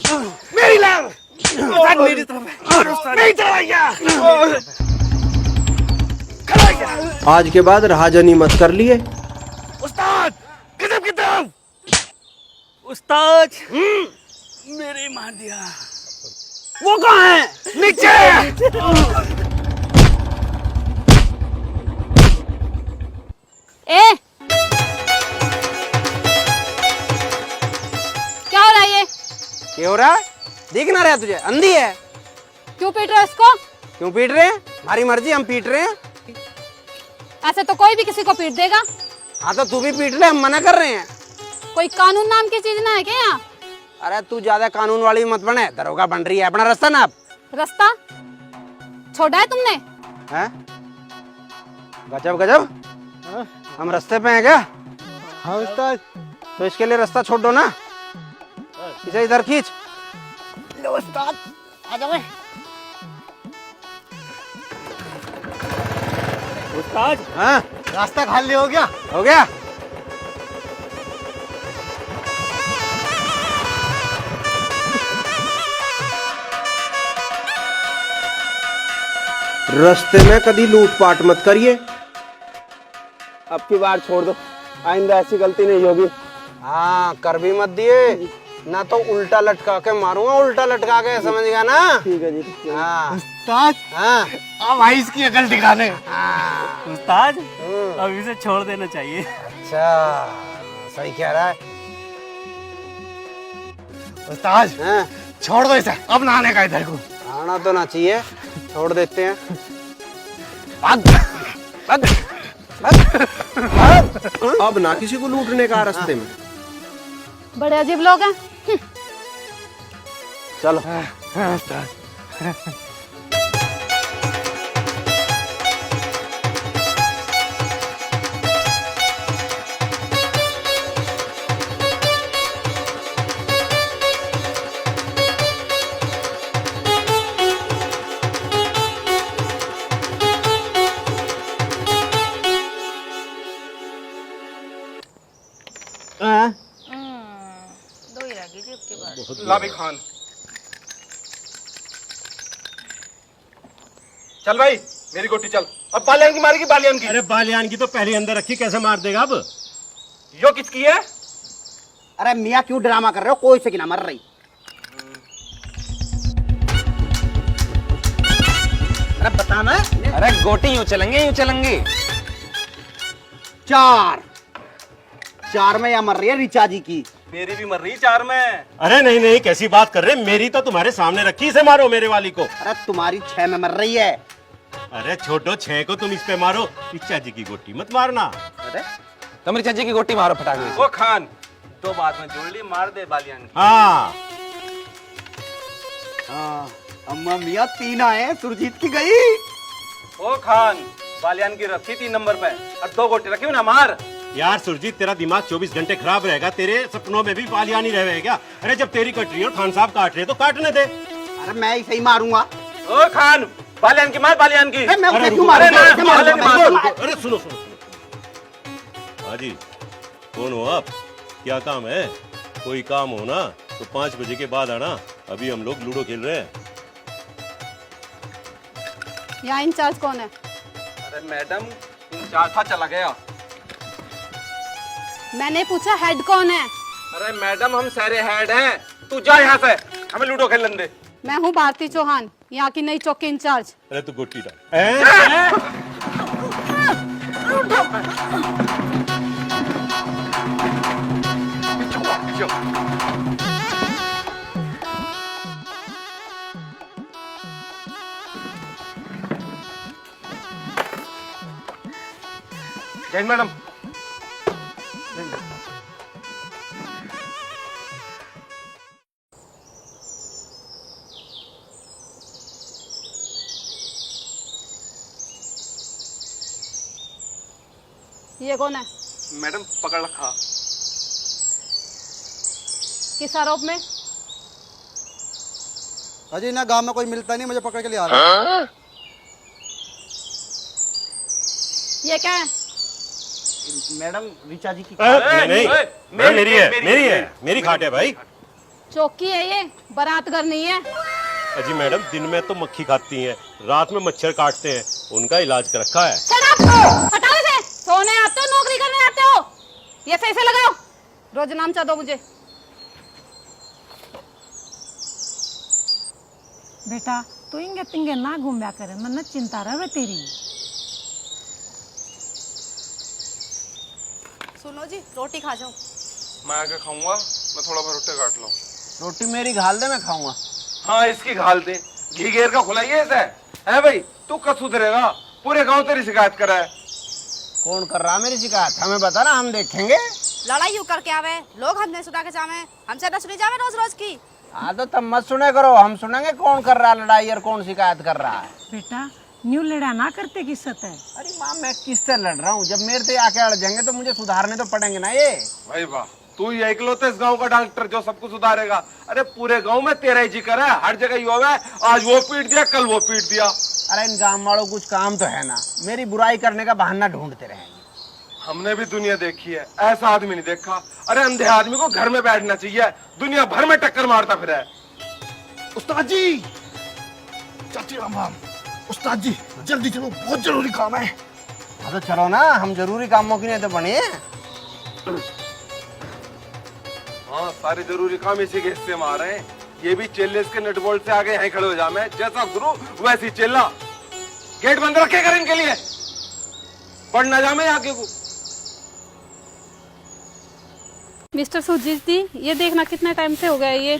मेरी लाल मेरी तरफ नहीं चलाइया। आज के बाद राजनी मत कर लिए। उस्ताद किधर की तरफ? उस्ताद मेरे मार दिया। वो कहाँ है? नीचे। ए क्या हो रहा है ये? क्या हो रहा है? दिख ना रहा तुझे? अंधी है? क्यों पीट रहे हो इसको? क्यों पीट रहे हैं? हमारी मर्जी, हम पीट रहे हैं। ऐसे तो कोई भी किसी को पीट देगा। हाँ तो तू भी पीट ले, हम मना कर रहे हैं। कोई कानून नाम की चीज ना है क्या यहाँ? अरे तू ज्यादा कानून वाली मत बने, दरोगा बन रही है। अपना रास्ता ना। रास्ता छोड़ा है तुमने? हैं? गजब गजब। हम रास्ते पे हैं क्या? हाँ उस्ताद। तो इसके लिए रास्ता छोड़ दो ना। इसे इधर खींच। लो उस्ताद आ जाओ। उस्ताद हाँ रास्ता खाली हो गया। हो गया। रास्ते में कभी लूटपाट मत करिए। अब की बार छोड़ दो, आइंदा ऐसी गलती नहीं होगी। हाँ कर भी मत दिए ना, तो उल्टा लटका के मारूंगा। उल्टा लटका के, समझ गया ना? ठीक है जी। हाँ उस्ताद हाँ अब आई इसकी अकल दिखाने। उस्ताद अब इसे छोड़ देना चाहिए। अच्छा सही कह रहा है। उस्ताद हाँ? छोड़ दो इसे, अब नहाने का इधर को। आना तो ना चाहिए, छोड़ देते हैं। भाग भाग अब ना किसी को लूटने का रास्ते में। बड़े अजीब लोग हैं। चलो। हाँ उस्ताद। दो ही रह गई थी उसके बाद। लाभी खान, चल भाई मेरी गोटी चल। अब बालियान की मारेगी, बालियान की। अरे बालियान की तो पहले अंदर रखी, कैसे मार देगा अब? यो किसकी है? अरे मियाँ क्यों ड्रामा कर रहे हो? कोई से की ना मर रही। अरे बताना। अरे गोटी यूं चलेंगे, यूं चलेंगे। चार में या मर रही है रिचा जी की। मेरी भी मर रही चार में। अरे नहीं नहीं, कैसी बात कर रहे? मेरी तो तुम्हारे सामने रखी, इसे मारो मेरे वाली को। अरे तुम्हारी 6 में मर रही है। अरे छोटो 6 को तुम इस पे मारो, इच्छा जी की गोटी मत मारना। अरे तुम चाची की गोटी मारो फटाक से। वो खान दो बात में जोड़ ली, मार दे बालियान की। हाँ अम्मा मियाँ 3 आए, सुरजीत की गई। ओ खान बालियान की रखी 3 नंबर पे और 2 गोटी रखी ना, मार। यार सुरजीत, तेरा दिमाग 24 घंटे खराब रहेगा। तेरे सपनों में भी बालियान ही रहे क्या? अरे जब तेरी कट रही है और खान साहब काट रहे तो काटने दे। अरे मैं इसे ही मारूंगा। ओ खान बालियान की मार, बालियान की। मैं उसे अरे क्यों रुको, अरे मारूंगा? ना, कैसे मारूंगा अरे मैं? मार। अरे सुनो सुनो सुनो। हाजी कौन हो आप? क्या काम है? कोई काम हो ना तो 5 बजे के बाद आना, अभी हम लोग लूडो खेल रहे हैं। यहाँ इंचार्ज कौन है? अरे मैडम इंचार्ज था, चला गया। मैंने पूछा हेड कौन है? अरे मैडम हम सारे हेड हैं, तू जा यहाँ से, हमें लूडो खेलने दे। मैं हूँ भारती चौहान, यहाँ की नई चौकी इंचार्ज। अरे तू गोटी डाल। जैन मैडम। ये कौन है? मैडम पकड़ रखा। किस आरोप में? अजी ना गांव में कोई मिलता नहीं, मुझे पकड़ के ले आ रहा है। ये क्या है? मैडम रिचा जी की। नहीं नहीं, मेरी है, मेरी है, मेरी खाट है भाई। चौकी है ये, बारात घर नहीं है। अजी मैडम, दिन में तो मक्खी खाती हैं, रात में मच्छर काटते हैं, उनका इलाज कर रखा है। हटाओ इसे। सोने आते हो, नौकरी करने आते हो? ये सही से लगाओ। रोज नाम चाह दो मुझे। बेटा तू इंगे तिंगे ना घूमया करे, मन चिंता रहे तेरी। सुनो जी, रोटी खा जाओ। मैं आके खाऊंगा, मैं थोड़ा भर काट लूं। रोटी मेरी घाल दे, मैं खाऊंगा। हाँ, इसकी घाल दे, घी घेर का खुलाइए इसे। है भाई, तू कब सुधरेगा? पूरे गांव तेरी शिकायत कर रहा है। कौन कर रहा मेरी शिकायत? हमें बता ना, हम देखेंगे। लड़ाई यू करके आवे लोग, हमने सुना के जावे, हमसे न सुनी जावे रोज रोज की। तो तब मत सुने करो, हम सुनेंगे कौन कर रहा है लड़ाई और कौन शिकायत कर रहा है। बेटा न्यू लड़ा ना करते किस्सत है। अरे माँ, मैं किससे लड़ रहा हूँ? जब मेरे से आके अड़ जाएंगे तो मुझे सुधारने तो पड़ेंगे ना ये। भाई वाह, तू ही इकलौता इस गांव का डॉक्टर जो सबको सुधारेगा। अरे पूरे गांव में तेरा ही जिक्र है, हर जगह यो है, आज वो पीट दिया, कल वो पीट दिया। अरे इन गाँव वालों कुछ काम तो है ना, मेरी बुराई करने का बहाना ढूंढते रहेंगे। हमने भी दुनिया देखी है, ऐसा आदमी नहीं देखा। अरे अंधे आदमी को घर में बैठना चाहिए, दुनिया भर में टक्कर मारता फिर है। उस्ताद जी, चाची राम राम। उस्ताद जी जल्दी चलो, बहुत जरूरी काम है। हाँ तो चलो ना, हम जरूरी कामों के लिए तो बने हैं। हाँ, सारे जरूरी काम इसी के हिस्से में आ रहे हैं। ये भी चेल्ले के नट बोल्ट से आगे यहीं खड़े हो जा, मैं जैसा गुरु वैसी चेल्ला। गेट बंद रखे कर इनके लिए, पढ़ ना जामे आगे को। मिस्टर सुजीत जी, ये देखना कितना टाइम से हो गया है ये।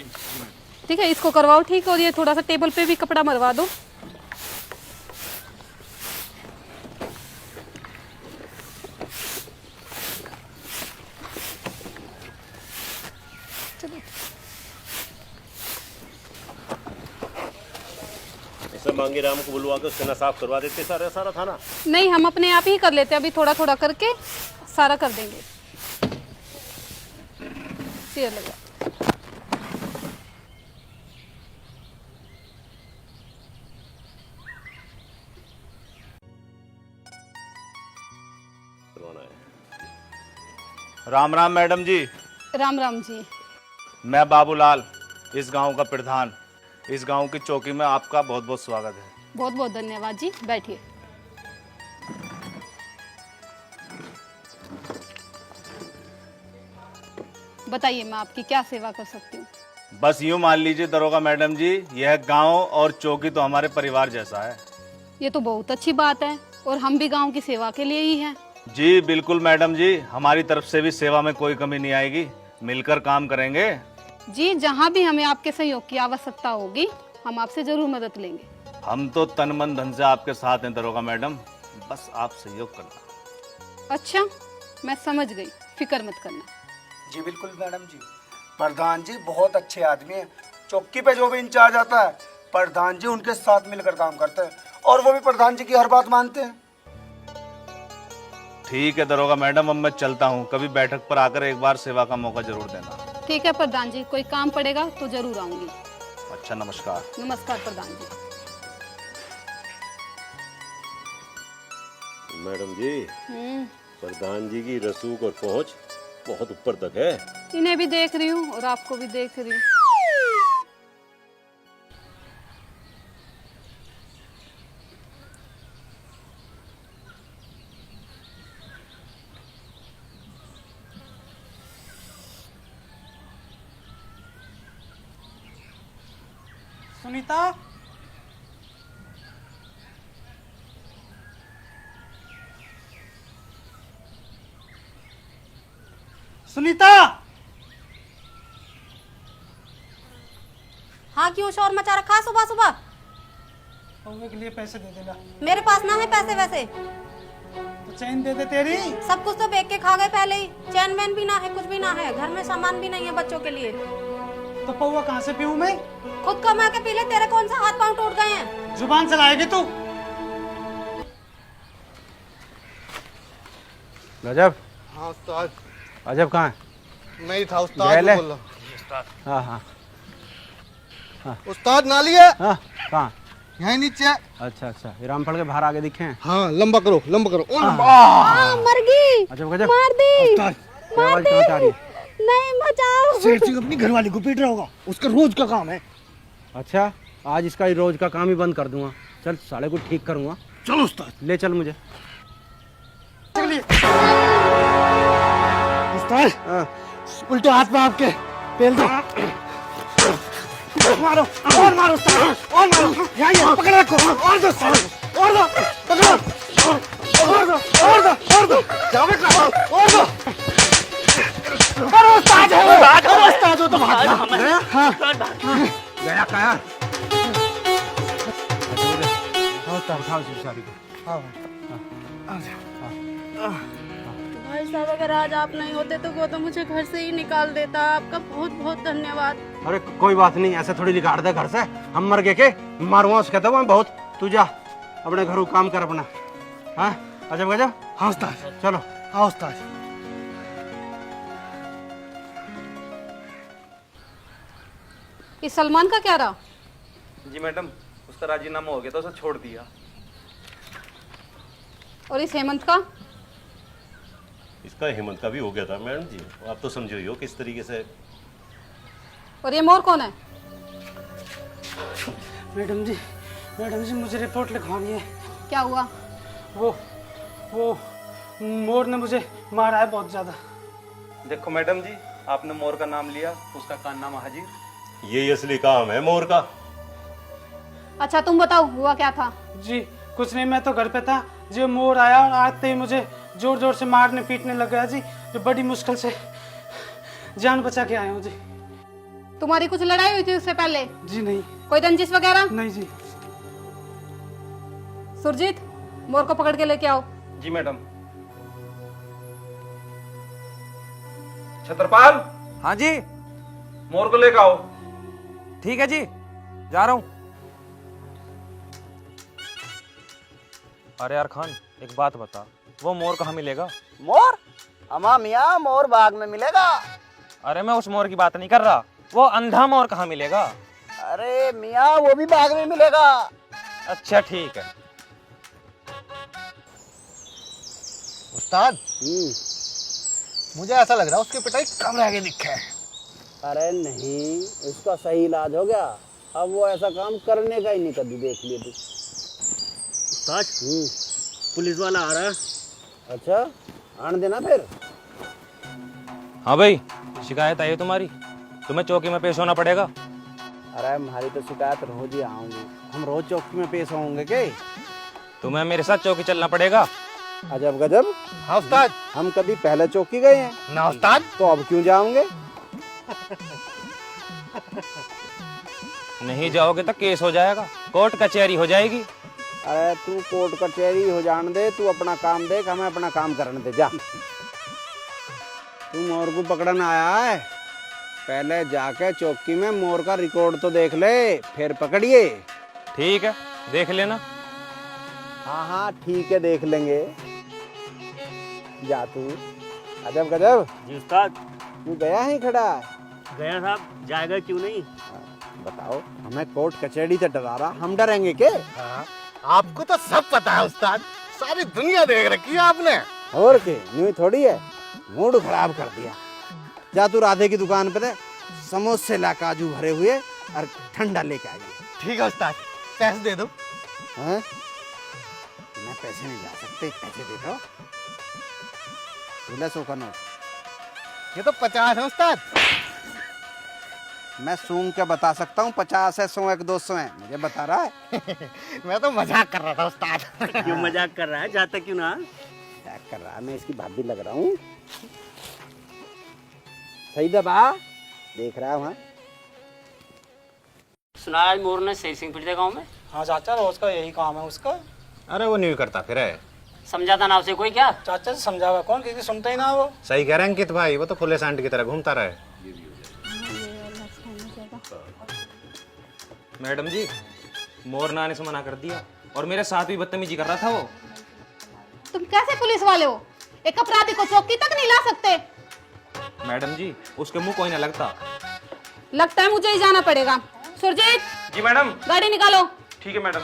ठीक है, इसको करवाओ ठीक, और ये थोड़ा सा टेबल पे भी कपड़ा मरवा दो। ऐसा मांगे राम को बुलवा कर उससे साफ करवा देते सारा सारा थाना। नहीं, हम अपने आप ही कर लेते हैं, अभी थोड़ा थोड़ा करके सारा कर देंगे। चेयर लगा। राम राम मैडम जी। राम राम जी। मैं बाबूलाल, इस गांव का प्रधान। इस गांव की चौकी में आपका बहुत बहुत स्वागत है। बहुत बहुत धन्यवाद जी, बैठिए। बताइए, मैं आपकी क्या सेवा कर सकती हूँ? बस यूं मान लीजिए दरोगा मैडम जी, यह गांव और चौकी तो हमारे परिवार जैसा है। ये तो बहुत अच्छी बात है, और हम भी गांव की सेवा के लिए ही हैं। जी बिल्कुल मैडम जी, हमारी तरफ से भी सेवा में कोई कमी नहीं आएगी, मिलकर काम करेंगे। जी, जहाँ भी हमें आपके सहयोग की आवश्यकता होगी, हम आपसे जरूर मदद लेंगे। हम तो तन मन धन से आपके साथ हैं दरोगा मैडम, बस आप सहयोग करना। अच्छा, मैं समझ गई, फिक्र मत करना। जी बिल्कुल मैडम जी। प्रधान जी बहुत अच्छे आदमी हैं। चौकी पे जो भी इंचार्ज आता है, प्रधान जी उनके साथ मिलकर काम करते हैं, और वो भी प्रधान जी की हर बात मानते हैं। ठीक है दरोगा मैडम, अब मैं चलता हूँ। कभी बैठक पर आकर एक बार सेवा का मौका जरूर देना। ठीक है प्रधान जी, कोई काम पड़ेगा तो जरूर आऊंगी। अच्छा, नमस्कार। नमस्कार प्रधान जी। मैडम जी, प्रधान जी की रसूख और पहुंच बहुत ऊपर तक है। इन्हें भी देख रही हूँ और आपको भी देख रही हूँ। सुनीता, सुनीता। हाँ, क्यों शोर मचा रखा सुबह सुबह? पौवे के लिए पैसे दे देना। मेरे पास ना है पैसे वैसे। तो चैन दे दे तेरी। सब कुछ तो बेच के खा गए पहले ही। चैन वैन भी ना है, कुछ भी ना है, घर में सामान भी नहीं है बच्चों के लिए। तो पौवा कहाँ से पीऊं मैं? खुद कमा के पी ले, तेरे कौन सा हाथ पांव टूट गए हैं? जुबान चलाएगी तू। गजब। हाँ उस्ताद। अजब कहाँ है? नहीं था उस्ताद, बोल रहा। हाँ हाँ उस्ताद नाली है। हाँ, कहाँ? यहीं नीचे। अच्छा अच्छा, ये रामफल के बाहर आगे दिखे हैं। हाँ, लंबा करो, लंबा करो। मर गई। अजब गजब। मार दी। आवाज कहाँ से आ रही है? नहीं बचाओ। सेठ सिंह अपनी घरवाली को पीट रहा होगा, उसका रोज का काम है। अच्छा, आज इसका ही रोज का काम ही बंद कर दूंगा। चल साले को ठीक करूंगा। चलो उस्ताद। ले चल मुझे। उस्ताद, हाँ। उल्टे हाथ में आपके पेल दो। मारो और मारो उस्ताद, और मारो। यहाँ पकड़ रखो, और दो उस्ताद, और दो, पकड़ो, और दो, और दो, और दो, जाओ बेटा, और दो। अरे उस्ताद है वो, अरे उस्ताद हो तो भाग गया। हाँ, गया काया। उठाओ सारी को। भाई साहब, अगर आज आप नहीं होते तो वो तो मुझे घर से ही निकाल देता। आपका बहुत बहुत धन्यवाद। अरे कोई बात नहीं, ऐसे थोड़ी निकाल दे घर से। हम मर गए के मारूंगा उसके तो बहुत। तू जा अपने घरों काम कर अपना। हाँ अजब गजब। हाँ उस्ताद, चलो। हाँ उस्ताद। इस सलमान का क्या रहा? जी मैडम, उसका राजीनामा हो गया तो उसे छोड़ दिया। और इस हेमंत का? इसका हेमंत का भी हो गया था मैडम जी। आप तो समझो ही हो किस तरीके से। और ये मोर कौन है? मैडम जी मुझे रिपोर्ट लिखवानी है। क्या हुआ? वो मोर ने मुझे मारा है बहुत ज्यादा। देखो मैडम जी, आपने मोर का नाम लिया, उसका कारनामा हाजिर। ये असली काम है मोर का। अच्छा तुम बताओ, हुआ क्या था? जी कुछ नहीं, मैं तो घर पे था जो मोर आया और आते ही मुझे जोर जोर से मारने पीटने लग गया जी। जो बड़ी मुश्किल से जान बचा के आया हूँ जी। तुम्हारी कुछ लड़ाई हुई थी उससे पहले? जी नहीं। कोई रंजिश वगैरह? नहीं जी। सुरजीत, मोर को पकड़ के लेके आओ। जी मैडम। छत्रपाल। हाँ जी। मोर को लेकर आओ। ठीक है जी, जा रहा हूँ। अरे यार खान, एक बात बता, वो मोर कहाँ मिलेगा? मोर? अमा मियाँ, मोर बाग में मिलेगा। अरे मैं उस मोर की बात नहीं कर रहा, वो अंधा मोर कहाँ मिलेगा? अरे मियाँ, वो भी बाग में मिलेगा। अच्छा ठीक है। उस्ताद, मुझे ऐसा लग रहा है उसकी पिटाई कम रह गई दिखे। अरे नहीं, उसका सही इलाज हो गया। अब वो ऐसा काम करने का ही नहीं कभी। देख लिए तू। उस्ताद, पुलिस वाला आ रहा है। अच्छा आने देना फिर। हाँ भाई, शिकायत आई है तुम्हारी, तुम्हें चौकी में पेश होना पड़ेगा। अरे हमारी तो शिकायत रोज ही आऊंगी, हम रोज चौकी में पेश होंगे के? तुम्हें मेरे साथ चौकी चलना पड़ेगा। अजब गजब। हाँ उस्ताद। हम कभी पहले चौकी गए हैं ना उस्ताद। तो अब क्यों जाओगे? नहीं जाओगे तो केस हो जाएगा, कोर्ट कचहरी हो जाएगी। अरे तू कोर्ट कचहरी हो जाने दे, तू अपना काम देख, हमें अपना काम करने दे। जा, तू मोर को पकड़ने आया है, पहले जाके चौकी में मोर का रिकॉर्ड तो देख ले, फिर पकड़िए। ठीक है, देख लेना। हाँ हाँ ठीक है, देख लेंगे। जा तू। अजब गजब। जी उस्ताद। तू गया ही खड़ा है? गया साहब, जाएगा क्यों नहीं। बताओ, हमें कोर्ट कचहरी से डरा रहा, हम डरेंगे के? हाँ, आपको तो सब पता है उस्ताद, सारी दुनिया देख रखी है आपने। और के यूं थोड़ी है, मूड खराब कर दिया। जा तू राधे की दुकान पे समोसे ला, काजू भरे हुए और ठंडा लेके आइए। ठीक है उस्ताद, पैसे दे दो। हाँ? मैं पैसे नहीं ला सकते, पैसे दे दो। 100 का नोट। ये तो 50 है उस्ताद। मैं सूंघ के बता सकता हूँ 50 है, 100 है, 200 है। मुझे बता रहा है। मैं तो मजाक कर रहा था उस्ताद। क्यों मजाक कर रहा है, जाता क्यों ना। क्या कर रहा है, मैं इसकी भाभी लग रहा हूँ। सही दबा, देख रहा हूँ। सुना आज मोर ने शेर सिंह पीटे गाँव में। हाँ चाचा, रोज का यही काम है उसका। अरे वो नहीं करता फिर है। समझाता ना उसे कोई क्या। चाचा से समझावा कौन, क्योंकि सुनता ही ना वो। सही कह रहे हैं अंकित भाई, वो तो खुले सांड की तरह घूमता रहे। मैडम जी, मोर ने आने से मना कर दिया और मेरे साथ भी बदतमीजी कर रहा था वो। तुम कैसे पुलिस वाले हो? एक अपराधी को चौकी तक नहीं ला सकते? मैडम जी, उसके मुंह कोई ना लगता। लगता है मुझे ही जाना पड़ेगा। सुरजीत। जी मैडम। गाड़ी निकालो। ठीक है मैडम।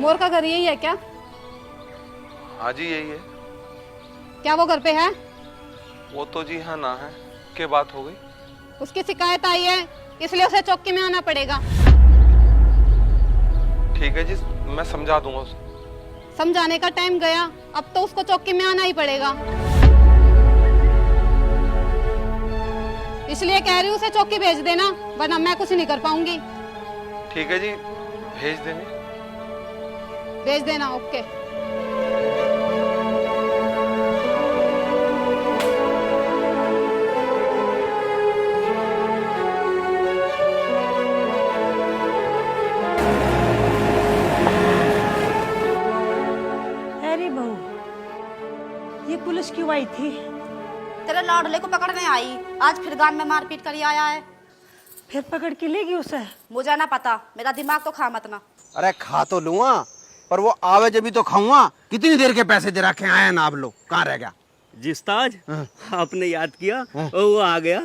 मोर का घर यही है क्या? हाँ जी यही है। क्या वो घर पे है? वो तो जी हाँ ना है। क्या बात हो गई? उसकी शिकायत आई है, इसलिए उसे चौकी में आना पड़ेगा। ठीक है जी, मैं समझा दूंगा उसे। समझाने का टाइम गया, अब तो उसको चौकी में आना ही पड़ेगा। इसलिए कह रही हूँ उसे चौकी भेज देना, वरना मैं कुछ नहीं कर पाऊंगी। ठीक है जी, भेज देंगे। भेज देना, ओके। अरे बहू, ये पुलिस क्यों आई थी? तेरे लाडले को पकड़ने आई, आज फिर गांव में मारपीट कर आया है। फिर पकड़ के लेगी उसे? मुझे ना पता, मेरा दिमाग तो खा मत ना। अरे खा तो लूंगा, पर वो आवे जब भी तो खाऊंगा। कितनी देर के पैसे दे रखे आए ना आप लोग, कहाँ रह गया? जी उस्ताद, आपने याद किया और वो आ गया।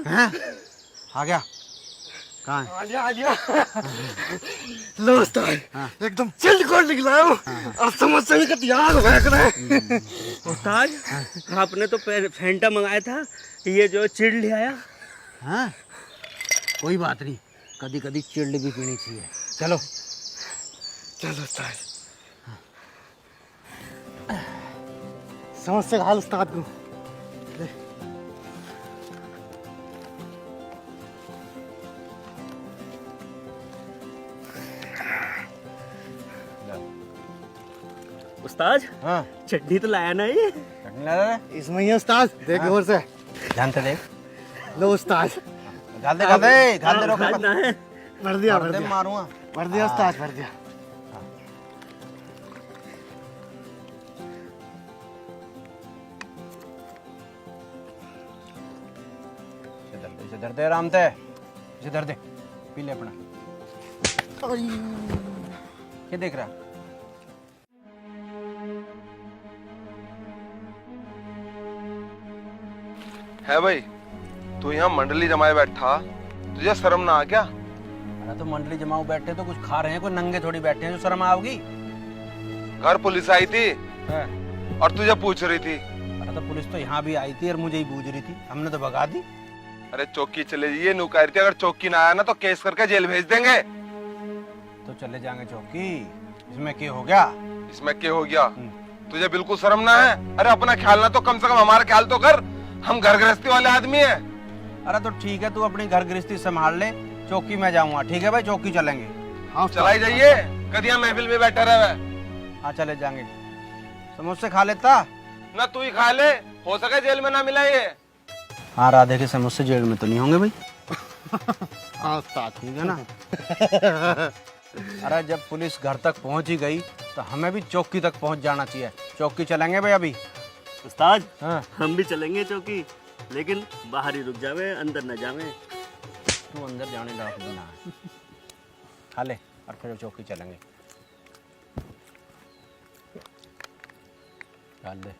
आ गया? कहाँ है? आ गया लो उस्ताद, एकदम चिल्ड कोट निकला हूँ। अब समझ से भी याद फेंक रहे। उस्ताद, आपने तो फैंटा मंगाया था, ये जो चिड़ ले आया। हाँ, कोई बात नहीं, कभी कभी चिल्ड भी पीनी चाहिए। चलो चलो उस्ताद, समझ से हाल उस्ताद को। उस्ताद, हाँ, चटनी तो लाया ना ये? इसमें ही उस्ताद, देख और से ध्यान से देख। लो उस्ताद, डाल दे रोक मत। ना है। भर दिया मारूंगा। भर दिया उस्ताद, भर दिया। इसे धर दे आराम से, इसे धर दे, पी ले अपना। क्या देख रहा? है भाई, तू यहाँ मंडली जमाए बैठा, तुझे शर्म ना आ क्या? अरे तो मंडली जमाओ बैठे तो कुछ खा रहे हैं, कोई नंगे थोड़ी बैठे हैं जो शर्म आओगी। घर पुलिस आई थी और तुझे पूछ रही थी। अरे तो पुलिस तो यहाँ भी आई थी और मुझे ही पूछ रही थी, हमने तो भगा दी। अरे चौकी चले जाइए, नू कह रही थी अगर चौकी ना आया ना तो केस करके जेल भेज देंगे। तो चले जाएंगे चौकी, इसमें क्या हो गया? इसमें क्या हो गया? तुझे बिल्कुल शर्म ना है? अरे अपना ख्याल ना तो कम से कम हमारा ख्याल तो कर, हम घर गृहस्थी वाले आदमी हैं। अरे तो ठीक है, तू अपनी घर गृहस्थी संभाल ले, चौकी में जाऊंगा। ठीक है भाई, चौकी चलेंगे। हाँ चलाई जाइए, कदिया महफिल में बैठा रहे। हाँ चले जाएंगे। समोसे खा लेता ना तू ही खा ले, हो सके जेल में ना मिला ये। हाँ, राधे के समोसे जेल में तो नहीं होंगे भाई। हाँ उस्ताद, ठीक है ना? अरे जब पुलिस घर तक पहुंच ही गई तो हमें भी चौकी तक पहुंच जाना चाहिए। चौकी चलेंगे भाई अभी। उस्ताद, हाँ, हम भी चलेंगे चौकी, लेकिन बाहर ही रुक जावे, अंदर न जावे। तू अंदर जाने का ना खा ले और फिर चौकी चलेंगे। डाल दे।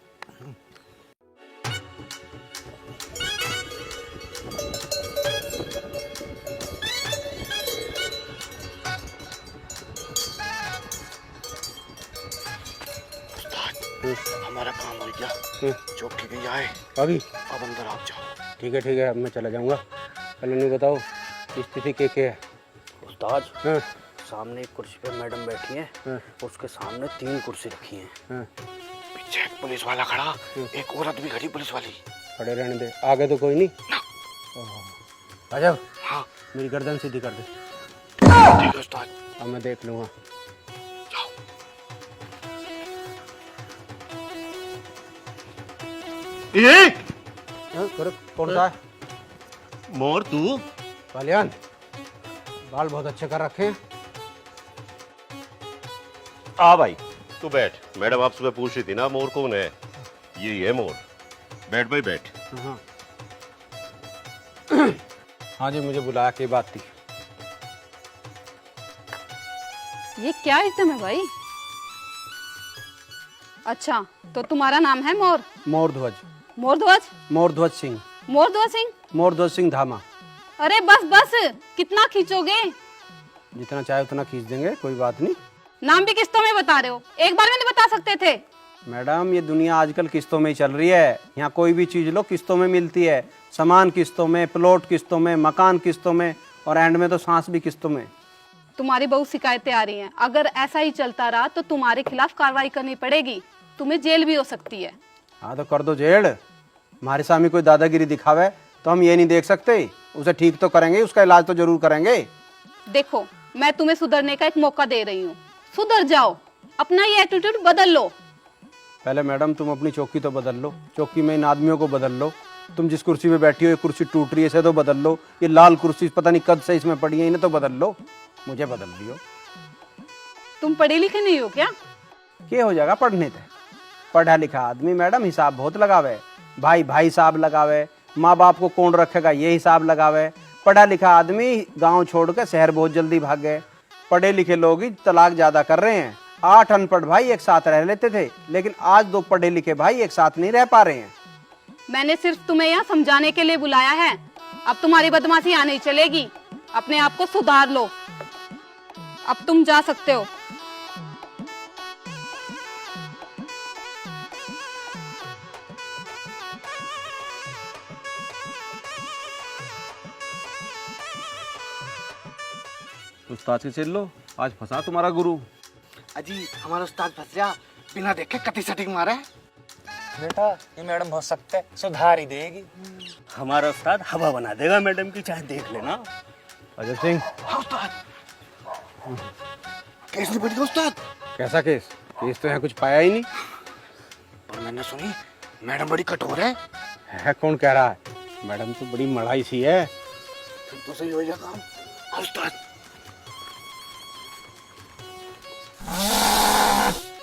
हमारा काम हो गया, चौकी गई आए, अभी अब अंदर आप जाओ। ठीक है, अब मैं चला जाऊंगा। पहले नहीं बताओ स्थिति क्या है? उस्ताद, हाँ, सामने एक कुर्सी पे मैडम बैठी है, उसके सामने 3 कुर्सी रखी है। हाँ, पीछे एक पुलिस वाला खड़ा, एक औरत भी खड़ी पुलिस वाली। खड़े रहने दे, आगे तो कोई नहीं। अजब, हाँ मेरी गर्दन सीधी कर दे। ठीक है उस्ताद। अब मैं देख लूंगा। ये कौन सा है? मोर तू? बालियान, बाल बहुत अच्छे कर रखे हैं। आ भाई तू बैठ। मैडम आप सुबह पूछ रही थी ना मोर कौन है? यही है मोर। बैठ भाई बैठ। हाँ हाँ जी, मुझे बुलाया, की बात थी? ये क्या आइटम है भाई? अच्छा, तो तुम्हारा नाम है मोर? मोरध्वज। मोरध्वज? मोरध्वज सिंह। मोरध्वज सिंह? मोरध्वज सिंह धामा। अरे बस बस, कितना खींचोगे? जितना चाहे उतना खींच देंगे, कोई बात नहीं। नाम भी किस्तों में बता रहे हो, एक बार में नहीं बता सकते थे? मैडम ये दुनिया आजकल किस्तों में ही चल रही है। यहाँ कोई भी चीज लो किस्तों में मिलती है। सामान किस्तों में, प्लॉट किस्तों में, मकान किस्तों में, और एंड में तो सांस भी किस्तों में। तुम्हारी बहुत शिकायतें आ रही हैं। अगर ऐसा ही चलता रहा तो तुम्हारे खिलाफ कार्रवाई करनी पड़ेगी, तुम्हें जेल भी हो सकती है। हाँ तो कर दो जेल। हमारे सामने कोई दादागिरी दिखावे तो हम ये नहीं देख सकते। उसे ठीक तो करेंगे, उसका इलाज तो जरूर करेंगे। देखो, मैं तुम्हें सुधरने का एक मौका दे रही हूँ, सुधर जाओ, अपना ये एटीट्यूड बदल लो। पहले मैडम तुम अपनी चौकी तो बदल लो, चौकी में इन आदमियों को बदल लो। तुम जिस कुर्सी पे बैठी हो ये कुर्सी टूट रही है, इसे तो बदल लो। ये लाल कुर्सी पता नहीं कद से इसमें पड़ी है, इन्हें तो बदल लो। मुझे बदल दियो। तुम पढ़े लिखे नहीं हो क्या? क्या हो जाएगा पढ़ने से? पढ़ा लिखा आदमी मैडम हिसाब बहुत लगावे। भाई भाई हिसाब लगावे, माँ बाप को कौन रखेगा ये हिसाब लगावे। पढ़ा लिखा आदमी गांव छोड़ के शहर बहुत जल्दी भाग गए। पढ़े लिखे लोग ही तलाक ज्यादा कर रहे हैं। 8 अनपढ़ भाई एक साथ रह लेते थे, लेकिन आज 2 पढ़े लिखे भाई एक साथ नहीं रह पा रहे हैं। मैंने सिर्फ तुम्हें यहाँ समझाने के लिए बुलाया है। अब तुम्हारी बदमाशी यहाँ नहीं चलेगी, अपने आप को सुधार लो। अब तुम जा सकते हो। उस्ताद से चल लो, आज फंसा तुम्हारा गुरु। अजी हमारा उस्ताद फंस गया, बिना देखे कटी सटिंग मारे। बेटा ये मैडम बहुत सख्त है, सुधार ही देगी। हमारा उस्ताद हवा बना देगा मैडम की, चाहे देख लेना। अजय सिंह, केस नहीं बच गया उस्ताद। कैसा केस? केस तो यहाँ कुछ पाया ही नहीं। पर मैंने सुनी मैडम बड़ी कठोर है। कौन कह रहा है? मैडम तो बड़ी मड़ाई सी है। फिर तो सही हो जाएगा। हाँ, उस्ताद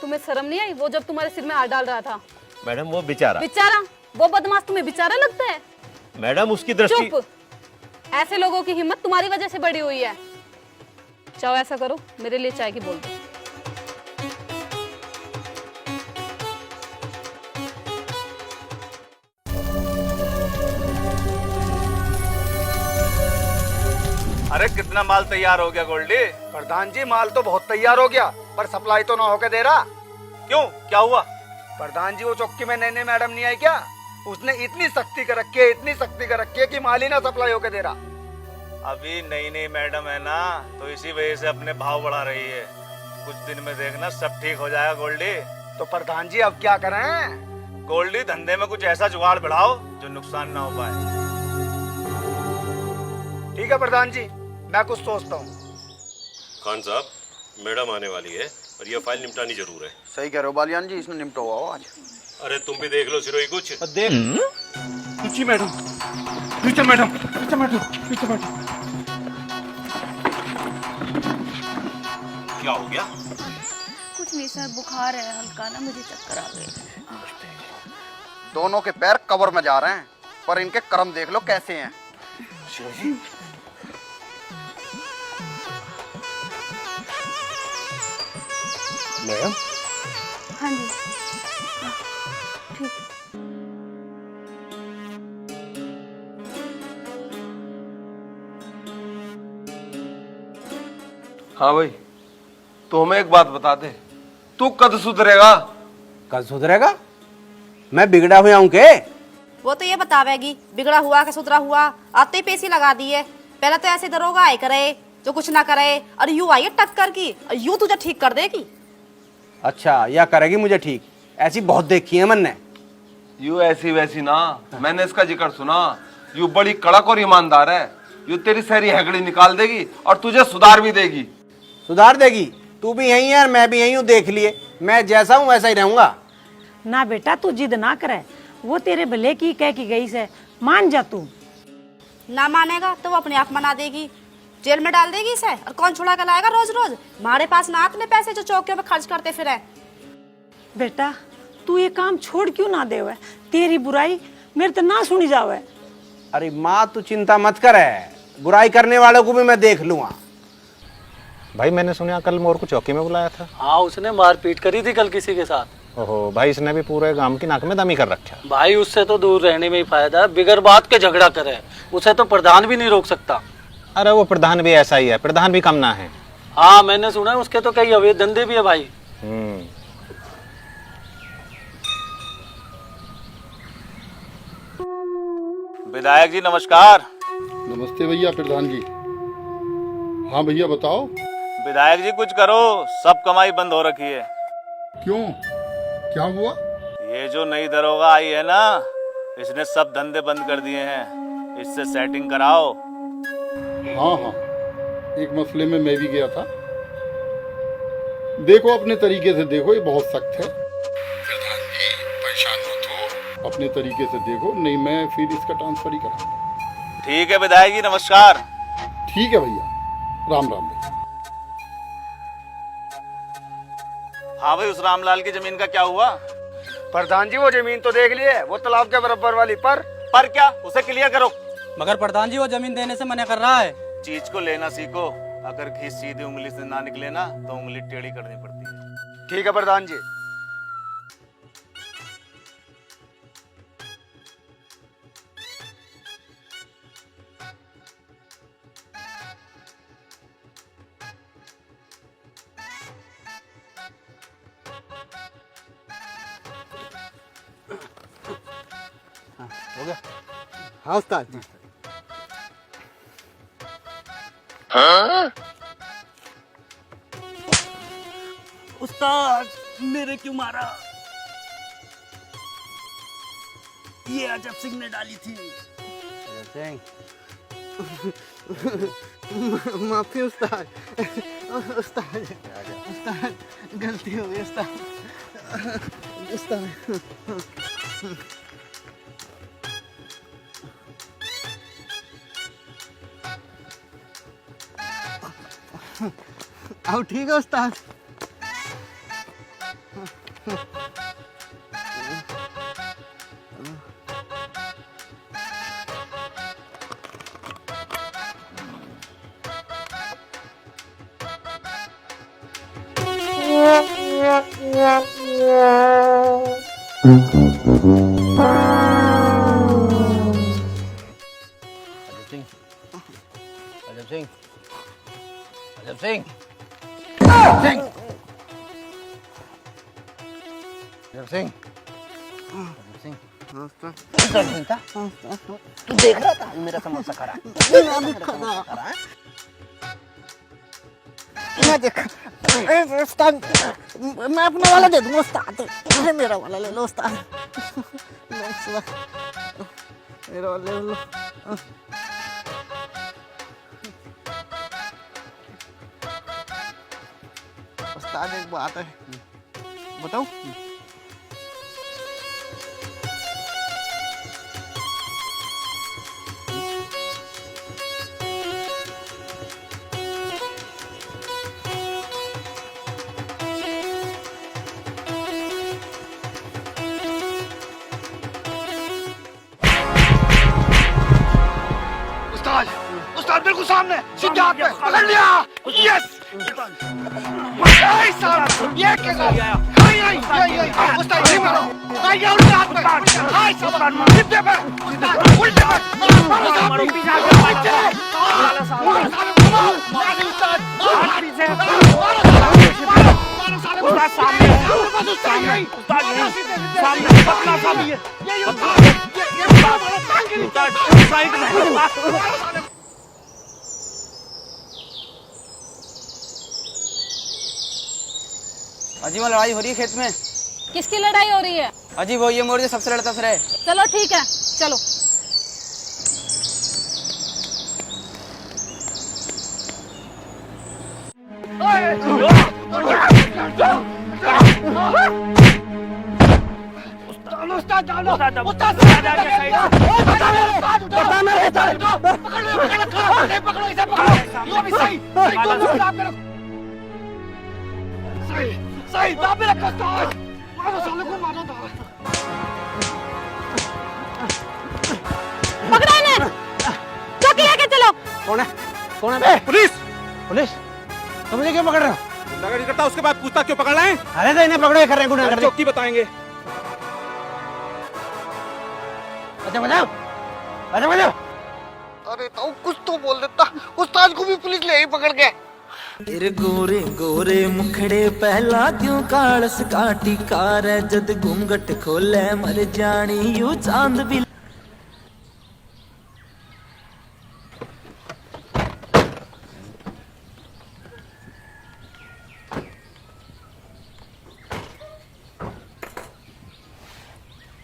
तुम्हें शर्म नहीं आई वो जब तुम्हारे सिर में हाथ डाल रहा था? मैडम वो बेचारा बेचारा? वो बदमाश तुम्हें बेचारा लगता है? मैडम उसकी दृष्टि। चुप! ऐसे लोगों की हिम्मत तुम्हारी वजह से बड़ी हुई है। चाहो ऐसा करो, मेरे लिए चाय की बोल दो। अरे कितना माल तैयार हो गया गोल्डी? प्रधान जी माल तो बहुत तैयार हो गया, पर सप्लाई तो ना होके दे रहा। क्यों, क्या हुआ? प्रधान जी वो चौकी में नई मैडम नहीं आई क्या? उसने इतनी सख्ती कर रखी है, इतनी सख्ती कर रखी है कि माल ही ना सप्लाई होके दे रहा। अभी नई नई मैडम है ना, तो इसी वजह से अपने भाव बढ़ा रही है। कुछ दिन में देखना सब ठीक हो जाएगा गोल्डी। तो प्रधान जी अब क्या करें? गोल्डी धंधे में कुछ ऐसा जुगाड़ बढ़ाओ जो नुकसान ना हो पाए। ठीक है प्रधान जी, मैं कुछ सोचता हूँ। खान साहब, मैडम आने वाली है और ये फाइल निपटानी जरूर है। सही कह रहे हो बालियान जी, इसने निपटा हुआ हो आज। अरे तुम भी देख लो सिरोही कुछ। देख पीछे मैडम, पीछे मैडम, पीछे मैडम, पीछे मैडम। क्या हो गया? कुछ नहीं सर, बुखार है हल्का ना, मुझे चक्कर आ गए। दोनों के पैर कब्र में जा रहे हैं, पर इनके कर्म देख लो कैसे हैं। मैडम हाँ जी, ठीक। हाँ भाई, तो हमें एक बात बता दे, तू कद सुधरेगा? कल सुधरेगा? मैं बिगड़ा हुआ हूँ के? वो तो ये बतावेगी बिगड़ा हुआ कि सुधरा हुआ। आते ही पैसे लगा दिए। पहले तो ऐसे दरोगा आए करे जो कुछ ना करे, और यूं आई टक्कर की और यूं तुझे ठीक कर देगी। अच्छा, या करेगी मुझे ठीक? ऐसी बहुत देखी है मैंने। यू ऐसी वैसी ना, मैंने इसका जिक्र सुना। यू बड़ी कड़क और ईमानदार है। यू तेरी सारी हैगड़ी निकाल देगी और तुझे सुधार भी देगी। सुधार देगी? तू भी यही है और मैं भी यही हूँ, देख लिए। मैं जैसा हूँ वैसा ही रहूंगा। ना बेटा तू जिद ना करे, वो तेरे भले की कह की गई से, मान जा तू। ना मानेगा तो वो अपने आप मना देगी, जेल में डाल देगी इसे। और कौन छुड़ा कर लाएगा रोज रोज? हमारे पास ना इतने पैसे जो चौकियों पे खर्च करते फिरे। बेटा तू ये काम छोड़ क्यों ना देवे? तेरी बुराई मेरे तो ना सुनी जावे। अरे माँ तू चिंता मत कर, बुराई करने वालों को भी मैं देख लूंगा। भाई मैंने सुना कल मोर को चौकी में बुलाया था। हाँ, उसने मारपीट करी थी कल किसी के साथ। ओहो भाई, इसने भी पूरे गांव की नाक में दमी कर रखा। भाई उससे तो दूर रहने में ही फायदा है, बिगर बात के झगड़ा करे। उसे तो प्रधान भी नहीं रोक सकता। अरे वो प्रधान भी ऐसा ही है, प्रधान भी कम ना है। हाँ मैंने सुना है उसके तो कई अवैध धंधे भी है भाई। विधायक जी नमस्कार। नमस्ते भैया प्रधान जी। हाँ भैया बताओ। विधायक जी कुछ करो, सब कमाई बंद हो रखी है। क्यों, क्या हुआ? ये जो नई दरोगा आई है ना, इसने सब धंधे बंद कर दिए हैं। इससे सेटिंग कराओ। हाँ हाँ, एक मसले में मैं भी गया था। देखो अपने तरीके से देखो, ये बहुत सख्त है। प्रधान जी परेशान मत हो, अपने तरीके से देखो, नहीं मैं फिर इसका ट्रांसफर ही कराऊंगा। ठीक है विधायक जी नमस्कार। ठीक है भैया, राम राम भैया। हाँ भाई, उस रामलाल की जमीन का क्या हुआ? प्रधान जी वो जमीन तो देख लिए, वो तालाब के बराबर वाली पर क्या उसे क्लियर करो। मगर प्रधान जी वो जमीन देने से मना कर रहा है। चीज को लेना सीखो, अगर घी सीधी उंगली से ना निकले ना तो उंगली टेढ़ी करनी पड़ती है। ठीक है प्रधान जी। हो गया? हाँ उस्ताद जी। उस्ताद मेरे क्यों मारा? ये अजब सिंह ने डाली थी। माफी उस्ताद, उस्ताद उस्ताद गलती हो गई उस्ताद, उस्ताद। अब ठीक है उस्ताद। तू देख रहा था मेरा समोसा खा रहा? मैं देखा उस्ताद, मैं अपना वाला दे दूंगा उस्ताद, मेरा वाला ले लो उस्ताद, मेरा वाला ले लो। उस्ताद एक बात है, बताऊं? उस्ताद बिल्कुल सामने, सीधे हाथ में पकड़ लिया। यस, ये क्या गया? उस्ताद ये मारो, ये उल्टे हाथ में, सीधे पर, उल्टे पर, मारो पीछे आगे, उस्ताद सामने, सामने पतला सा भी है, उस्ताद साइड में। अजी वो लड़ाई हो रही है खेत में। किसकी लड़ाई हो रही है? अजी वो ये मोर जो सबसे लड़ता फिर है। चलो ठीक है, चलो। सही दाबे रखो उस्ताद, मारो साले को, मारो दाबे। पकड़ो इन्हें, चौकी लेके चलो। कौन है? कौन है? पुलिस! पुलिस? तुम मुझे क्यों पकड़ रहे हो? गुंडागर्दी करता उसके बाद पूछता क्यों पकड़ रहे हैं? अरे तो इन्हें पकड़ो, ये कर रहे हैं गुंडागर्दी। चौकी बताएंगे। अच्छा बजाओ, अच्छा बजाओ। अरे तो कुछ तो बोल देता, उस्ताद को भी पुलिस ले ही पकड़ के। तेरे गोरे गोरे मुखड़े पहला क्यों कालस काटी कार है जद घूंघट खोले मर जानी यू चांद भी।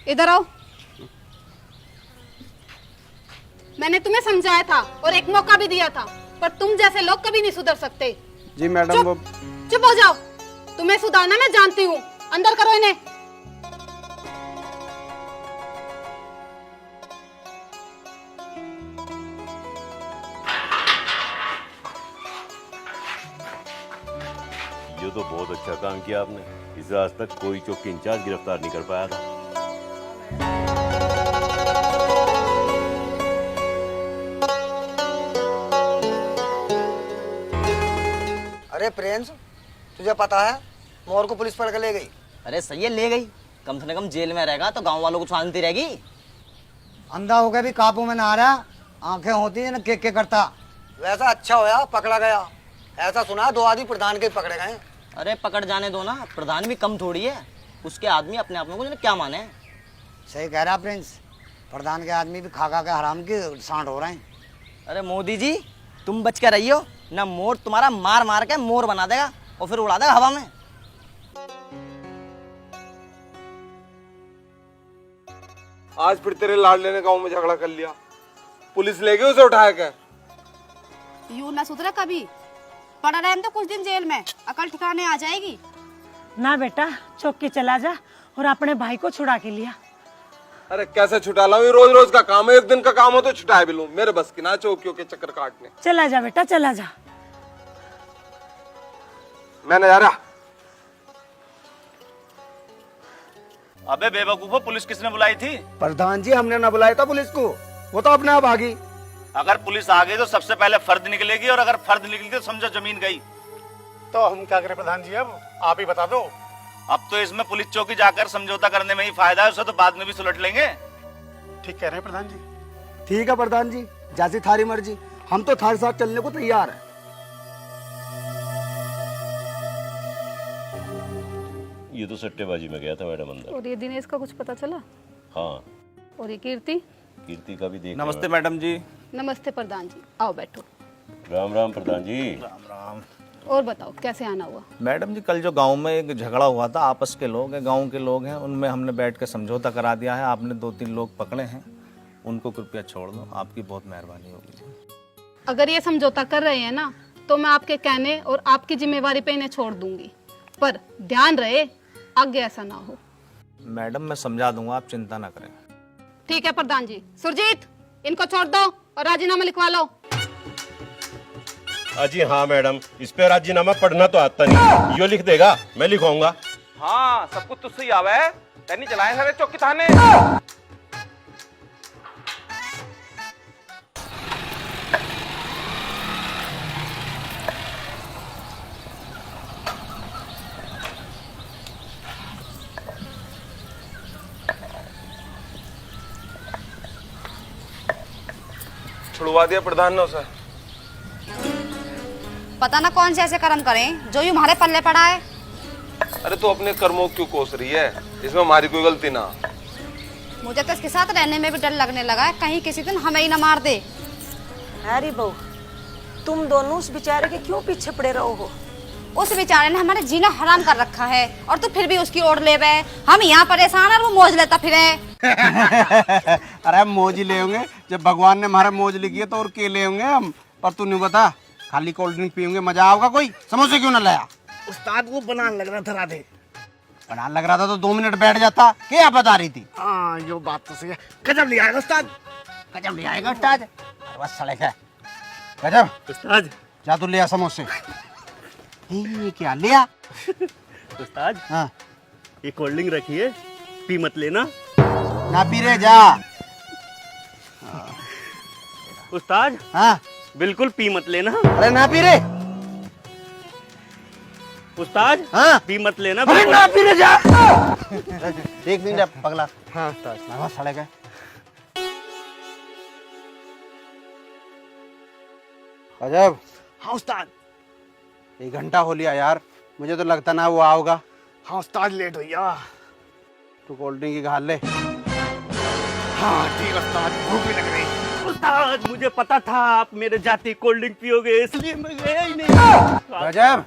इधर आओ। मैंने तुम्हें समझाया था और एक मौका भी दिया था, पर तुम जैसे लोग कभी नहीं सुधर सकते। जी मैडम वो चुप हो जाओ। तुम्हें सुधारना मैं जानती हूँ। अंदर करो इन्हें। ये तो बहुत अच्छा काम किया आपने। इसे आज तक कोई चौकी इंचार्ज गिरफ्तार नहीं कर पाया था। अरे प्रिंस, तुझे पता है मोर को पुलिस पकड़ के ले गई। अरे सही है, ले गई। कम से कम जेल में रहेगा तो गांव वालों को शांति रहेगी। अंधा होकर भी काबू में ना आ रहा, आंखें होती है ना के करता। वैसा अच्छा होया पकड़ा गया। ऐसा सुना 2 आदमी प्रधान के पकड़े गए। अरे पकड़ जाने दो ना, प्रधान भी कम थोड़ी है। उसके आदमी अपने आप में क्या माने। सही कह रहा प्रिंस, प्रधान के आदमी भी खा के हराम की सांड हो रहे हैं। अरे मोदी जी, तुम बच के रहियो ना, मोर तुम्हारा मार मार के मोर बना देगा और फिर उड़ा देगा हवा में। आज फिर तेरे लाडले ने गांव में झगड़ा कर लिया, पुलिस ले गई उसे उठाया कर। यू ना सुधरा कभी। पड़ा रहे तो कुछ दिन जेल में, अकल ठिकाने आ जाएगी। ना बेटा, चौकी चला जा और अपने भाई को छुड़ा के लिया। अरे कैसे छुटा लाऊं, ये रोज रोज का काम है। एक दिन का काम हो तो छुटा भी लूं। मेरे बस की ना चौकियों के चक्कर काटने। चला जा बेटा, चला जा। मैं नहीं जा रहा। अबे बेवकूफो, पुलिस किसने बुलाई थी? प्रधान जी, हमने ना बुलाया था पुलिस को, वो तो अपने आप आ गई। अगर पुलिस आ गई तो सबसे पहले फर्द निकलेगी, और अगर फर्द निकली तो समझो जमीन गई। तो हम क्या करें प्रधान जी, अब आप ही बता दो। अब तो इसमें पुलिस चौकी जाकर समझौता करने में ही फायदा है, उसे तो बाद में भी सुलट लेंगे। ठीक कह रहे हैं प्रधान जी। ठीक है प्रधान जी, जैसी थारी मर्जी, हम तो थारे साथ चलने को तैयार है। ये तो सट्टेबाजी में गया था मैडम अंदर। और ये दिनेश का कुछ पता चला? हाँ, और ये कीर्ति? कीर्ति का भी देख। नमस्ते मैडम जी। नमस्ते प्रधान जी, आओ बैठो। राम राम प्रधान जी। राम राम। और बताओ कैसे आना हुआ? मैडम जी, कल जो गांव में एक झगड़ा हुआ था, आपस के लोग हैं, गांव के लोग हैं, उनमें हमने बैठ के समझौता करा दिया है। आपने 2-3 लोग पकड़े हैं, उनको कृपया छोड़ दो, आपकी बहुत मेहरबानी होगी। अगर ये समझौता कर रहे हैं ना, तो मैं आपके कहने और आपकी जिम्मेवारी पे इन्हें छोड़ दूंगी, पर ध्यान रहे आगे ऐसा ना हो। मैडम मैं समझा दूंगा, आप चिंता ना करें। ठीक है प्रधान जी। सुरजीत, इनको छोड़ दो और राजीनामा लिखवा लो। अजी हाँ मैडम, इस पे राजीनामा पढ़ना तो आता नहीं, यो लिख देगा, मैं लिखवाऊंगा। हाँ, सब कुछ तुझसे ही आवा है। तैनी चलाए सारे चौकी थाने। छुड़वा दिया प्रधान ने उसे। पता ना कौन से ऐसे कर्म करें जो यूं हमारे पल्ले पड़ा है। अरे तू अपने कर्मों क्यों कोस रही है, इसमें हमारी कोई गलती ना। मुझे तो इसके साथ रहने में भी डर लगने लगा है, कहीं किसी दिन हमें ही ना मार दे। अरे बहू, तुम दोनों उस बेचारे के क्यों पीछे पड़े रहो हो? उस बेचारे ने हमारे जीना हराम कर रखा है, और तू फिर भी उसकी ओर ले रहे। हम यहाँ परेशान और वो मौज लेता फिरे। अरे मौज ही ले होंगे, जब भगवान ने हमारा मौज लिखी है तो और के ले होंगे हम। पर तू नहीं बता, खाली कोल्ड ड्रिंक पियोगे मजा आओगा कोई? समोसे क्यों ना लाया? उस्ताद वो बनाने लग रहा था राधे। बनाने लग रहा था तो 2 मिनट बैठ जाता। क्या बता रही थी? हाँ, यो बात तो सही है। गजब ले आएगा उस्ताद, गजब ले आएगा उस्ताद। अरे बस सड़क है गजब। उस्ताद, जा तू ले आ समोसे। ये क्या ले आ? उस्ताद, हाँ, ये कोल्ड ड्रिंक रखिए, पी मत लेना। ना पी रे, जा। उस्ताद, हाँ, बिल्कुल पी मत लेना। अरे ना पी रे। उस्ताद, हाँ, पी मत लेना। अरे ना पी रे, जा। देख नहीं रहा पगला। हाँ उस्ताद, सड़क है। गजब। हाँ उस्ताद, 1 घंटा हो लिया यार, मुझे तो लगता ना वो आओगा। हाँ उस्ताद लेट हो गया। तू कोल्ड ड्रिंक की घाल ले। हाँ ठीक उस्ताद, भूख भी लग रही। उस्ताद मुझे पता था आप मेरे जाते कोल्ड ड्रिंक पियोगे, इसलिए मैं गया ही नहीं। रजब,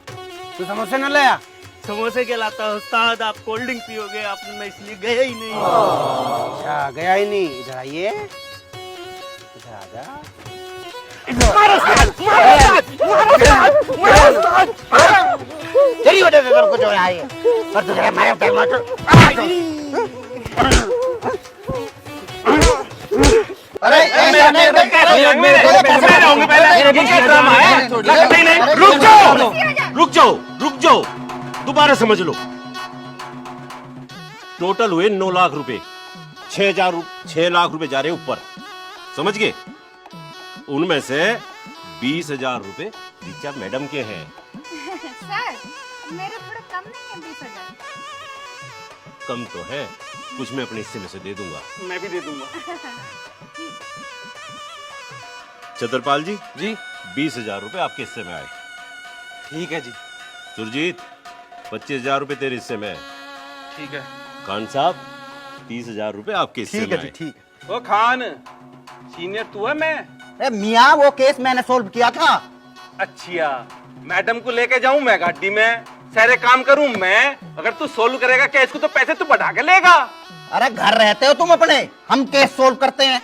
तू समोसे न लाया? समोसे के लाता उस्ताद, आप कोल्ड ड्रिंक पियोगे, आपने मैं इसलिए गया ही नहीं। अच्छा गया ही नहीं। इधर आइए, इधर आजा। तेरी वजह से तेरे को जो आई है, और तुझे मैं अरे रुक जाओ, दोबारा समझ लो। टोटल हुए 9 लाख रुपए, 6 लाख रुपए जा रहे ऊपर, समझ गए? उनमें से 20,000 रुपए ऋचा मैडम के हैं। सर मेरे थोड़े कम नहीं है 20,000? कम तो है, कुछ मैं अपने हिस्से में से दे दूंगा। मैं भी दे दूंगा। छतरपाल जी, जी 20,000 रुपए आपके हिस्से में आए। ठीक है जी। सुरजीत, 25,000 रुपए तेरे हिस्से में है। ठीक है। खान साहब, 30,000 रुपए आपके हिस्से में आए। ठीक। ओ खान, सीनियर तू है मैं? अरे मियाँ वो केस मैंने सोल्व किया था। अच्छा, मैडम को लेके जाऊं मैं गाड़ी में, सारे काम करूं मैं? अगर तू सोल्व करेगा केस को तो पैसे तू बढ़ा के लेगा। अरे घर रहते हो तुम अपने, हम केस सोल्व करते हैं।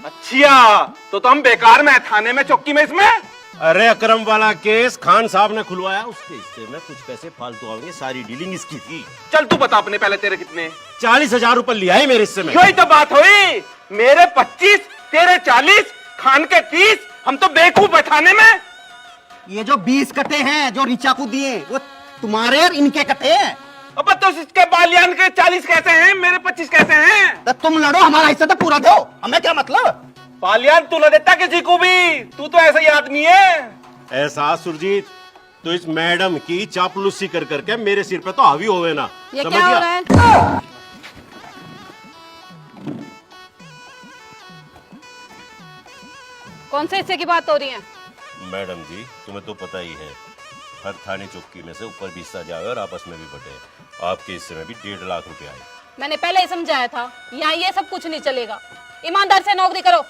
अच्छा, तो हम बेकार में थाने में, चौकी में, इसमें? अरे अकरम वाला केस खान साहब ने खुलवाया, उसके हिस्से में कुछ पैसे फालतू आएंगे, सारी डीलिंग इसकी थी। चल तू बता अपने पहले, तेरे कितने? 40,000 रुपए लिया है मेरे हिस्से में। यही तो बात हुई, मेरे 25, तेरे 40, खान के 30, हम तो बेवकूफ है थाने में। ये जो 20 कटे हैं जो ऋचा को दिए, वो तुम्हारे और इनके कटे हैं। अब तो इसके बालियान के 40 कैसे हैं, मेरे 25 कैसे हैं? तो तुम लड़ो, हमारा हिस्सा तो पूरा दो, हमें क्या मतलब। बालियान तू न देता किसी को भी, तू तो ऐसा ही आदमी है। ऐसा सुरजीत, तो इस मैडम की चापलूसी कर करके मेरे सिर पे तो हावी होवे ना, ये समझ क्या हो गया? रहा है? कौन से हिस्से की बात हो रही है? मैडम जी, तुम्हें तो पता ही है, हर थाने चौकी में से ऊपर 20 जाए और आपस में भी बटे। आपके हिस्से में भी 1.5 लाख रुपए आए। मैंने पहले ही समझाया था, यहाँ ये सब कुछ नहीं चलेगा। ईमानदार से नौकरी करो।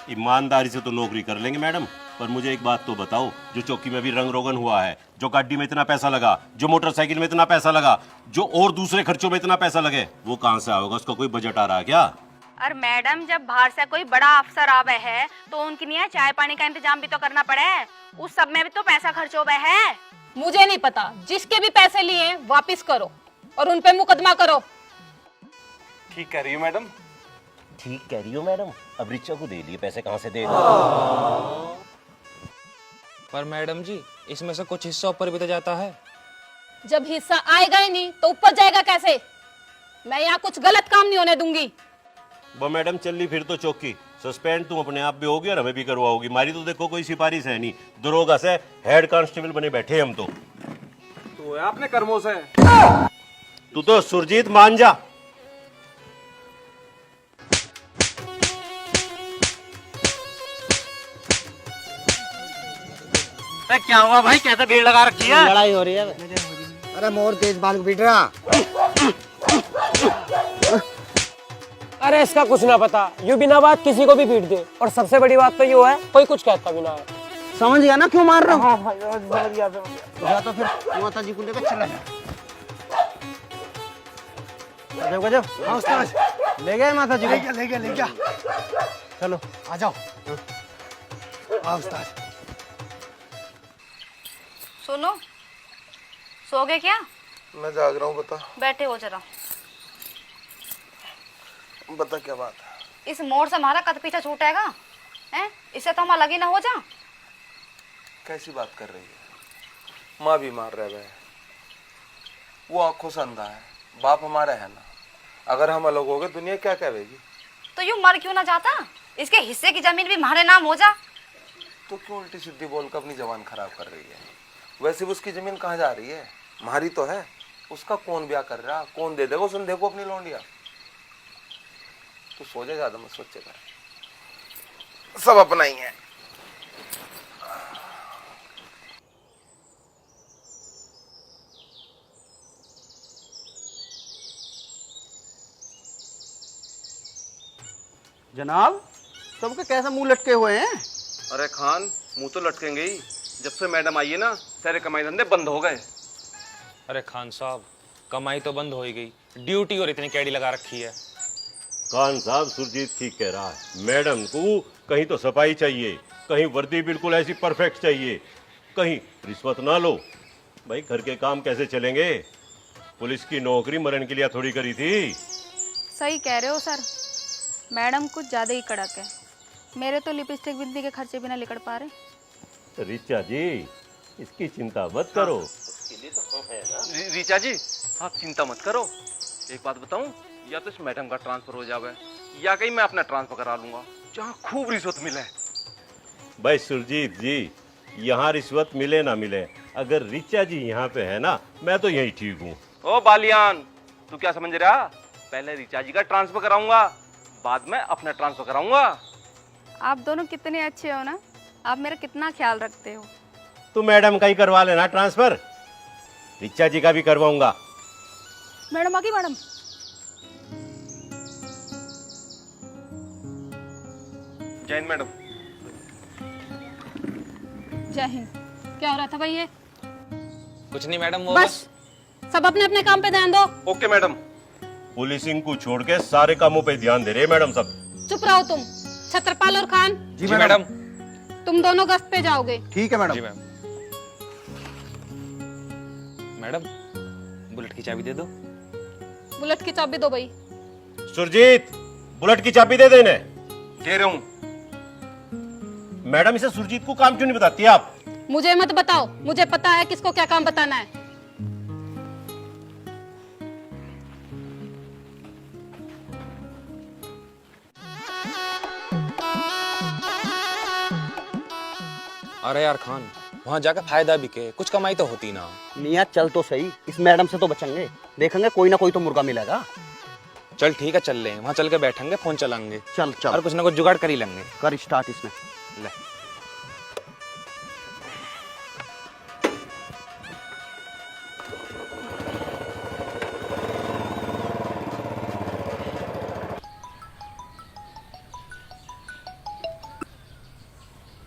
ईमानदारी से तो नौकरी कर लेंगे मैडम, पर मुझे एक बात तो बताओ, जो चौकी में भी रंग रोगन हुआ है, जो गाड़ी में इतना पैसा लगा, जो मोटरसाइकिल में इतना पैसा लगा, जो और दूसरे खर्चों में इतना पैसा लगे, वो कहाँ से आएगा? उसका कोई बजट आ रहा है क्या? और मैडम, जब बाहर से कोई बड़ा अफसर आवे है तो उनके लिए चाय पानी का इंतजाम भी तो करना पड़े, उस सब में भी तो पैसा खर्च हो गए है। मुझे नहीं पता, जिसके भी पैसे लिए वापस करो और उन पे मुकदमा करो। ठीक कह रही हो मैडम। ठीक कह रही हो मैडम, अब रिचा को दे लिए पैसे कहाँ से दे? पर मैडम जी, इसमें से कुछ हिस्सा ऊपर भी तो जाता है। जब हिस्सा आएगा ही नहीं तो ऊपर जाएगा कैसे? मैं यहाँ कुछ गलत काम नहीं होने दूंगी। वो मैडम चल ली फिर तो चौकी, सस्पेंड तुम अपने आप भी होगी और हमें भी करवाओगी। हमारी तो देखो कोई सिफारिश है नहीं, दरोगा से हेड कांस्टेबल बने बैठे हम तो है अपने कर्मों से। तू तो सुरजीत मान जा। क्या हुआ भाई, कैसे भीड़ लगा रखी है? लड़ाई हो रही है। अरे मोर तेज बाल पीट रहा। अरे इसका कुछ ना पता, यूं बिना बात किसी को भी पीट दे। और सबसे बड़ी बात तो ये है, कोई कुछ कहता भी ना है। समझ गया ना क्यों मार रहा हूँ? हाँ भाई समझ गया। तो फिर माता जी को लेकर चला जा। गजब गजब। हाँ उस्ताद, ले गए माता जी को? ले गया। चलो आ जाओ। हाँ उस्ताद। सुनो, सो गए क्या? मैं जाग रहा हूँ, बता। बैठे हो जरा। बता क्या बात है? इस मोड़ से हमारा कद पीछा छूटेगा हैं? इससे तो हम अलग ही ना हो जा। कैसी बात कर रही है? माँ भी मार रहे हैं, वो आंखों से अंधा है, बाप हमारा है ना। अगर हम अलग हो गए दुनिया क्या कहेगी? तो यूं मर क्यों ना जाता? इसके हिस्से की जमीन भी हमारे नाम हो जा। तो क्यों उल्टी सीधी बोलकर अपनी जबान खराब कर रही है? वैसे भी उसकी जमीन कहाँ जा रही है? हमारी तो है। उसका कौन ब्याह कर रहा, कौन दे देगा उसने? देखो अपनी लौंडिया। तू सो जा, ज्यादा मत सोचे कर, सब अपना ही है। जनाब, सबके कैसे मुंह लटके हुए हैं? अरे खान, मुंह तो लटकेंगे ही। जब से मैडम आई है ना, सारे कमाई धंधे बंद हो गए। अरे खान साहब, कमाई तो बंद हो ही गई, ड्यूटी और इतनी कैडी लगा रखी है। खान साहब, सुरजीत ठीक कह रहा है। मैडम को कहीं तो सफाई चाहिए, कहीं वर्दी बिल्कुल ऐसी परफेक्ट चाहिए, कहीं रिश्वत ना लो। भाई घर के काम कैसे चलेंगे? पुलिस की नौकरी मरण के लिए थोड़ी करी थी। सही कह रहे हो सर, मैडम कुछ ज्यादा ही कड़क है। मेरे तो लिपस्टिक बिंदी के खर्चे भी ना निकल पा रहे। रिचा जी, इसकी चिंता मत करो। रीचा जी, आप चिंता मत करो। एक बात बताऊं, या तो इस मैडम का ट्रांसफर हो जावे या कहीं मैं अपना ट्रांसफर करा लूंगा जहाँ खूब रिश्वत मिले। भाई सुरजीत जी, यहाँ रिश्वत मिले ना मिले, अगर रिचा जी यहाँ पे है ना, मैं तो यही ठीक हूँ। ओ बालियान, तू क्या समझ रहा? पहले रीचा जी का ट्रांसफर कराऊंगा, बाद में अपना ट्रांसफर कराऊंगा। आप दोनों कितने अच्छे हो ना, आप मेरा कितना ख्याल रखते हो। तो मैडम का ही करवा लेना ट्रांसफर, रिचा जी का भी करवाऊंगा। मैडम आ गई मैडम। जय हिंद मैडम। जय हिंद। क्या हो रहा था भाई ये? कुछ नहीं मैडम, वो बस सब अपने अपने काम पे ध्यान दो। Okay madam. पुलिसिंग को छोड़ के सारे कामों पे ध्यान दे रहे मैडम सब। चुप रहो तुम। छत्रपाल और खान, जी मैडम। तुम दोनों गश्त पे जाओगे। ठीक है मैडम। जी मैम। मैडम, बुलेट की चाबी दे दो। बुलेट की चाबी दो भाई। सुरजीत, बुलेट की चाबी दे देने। दे रहा हूँ। मैडम, इसे सुरजीत को काम क्यों नहीं बताती आप? मुझे मत बताओ, मुझे पता है किसको क्या काम बताना है। अरे यार खान, वहाँ जाकर फायदा भी के, कुछ कमाई तो होती ना। मियाँ चल तो सही, इस मैडम से तो बचेंगे, देखेंगे कोई ना कोई तो मुर्गा मिलेगा। चल ठीक है, चल ले, वहाँ चल के बैठेंगे, फोन चलाएंगे। चल चल, और कुछ ना कुछ जुगाड़ कर ही लेंगे। कर स्टार्ट इसमें। ले।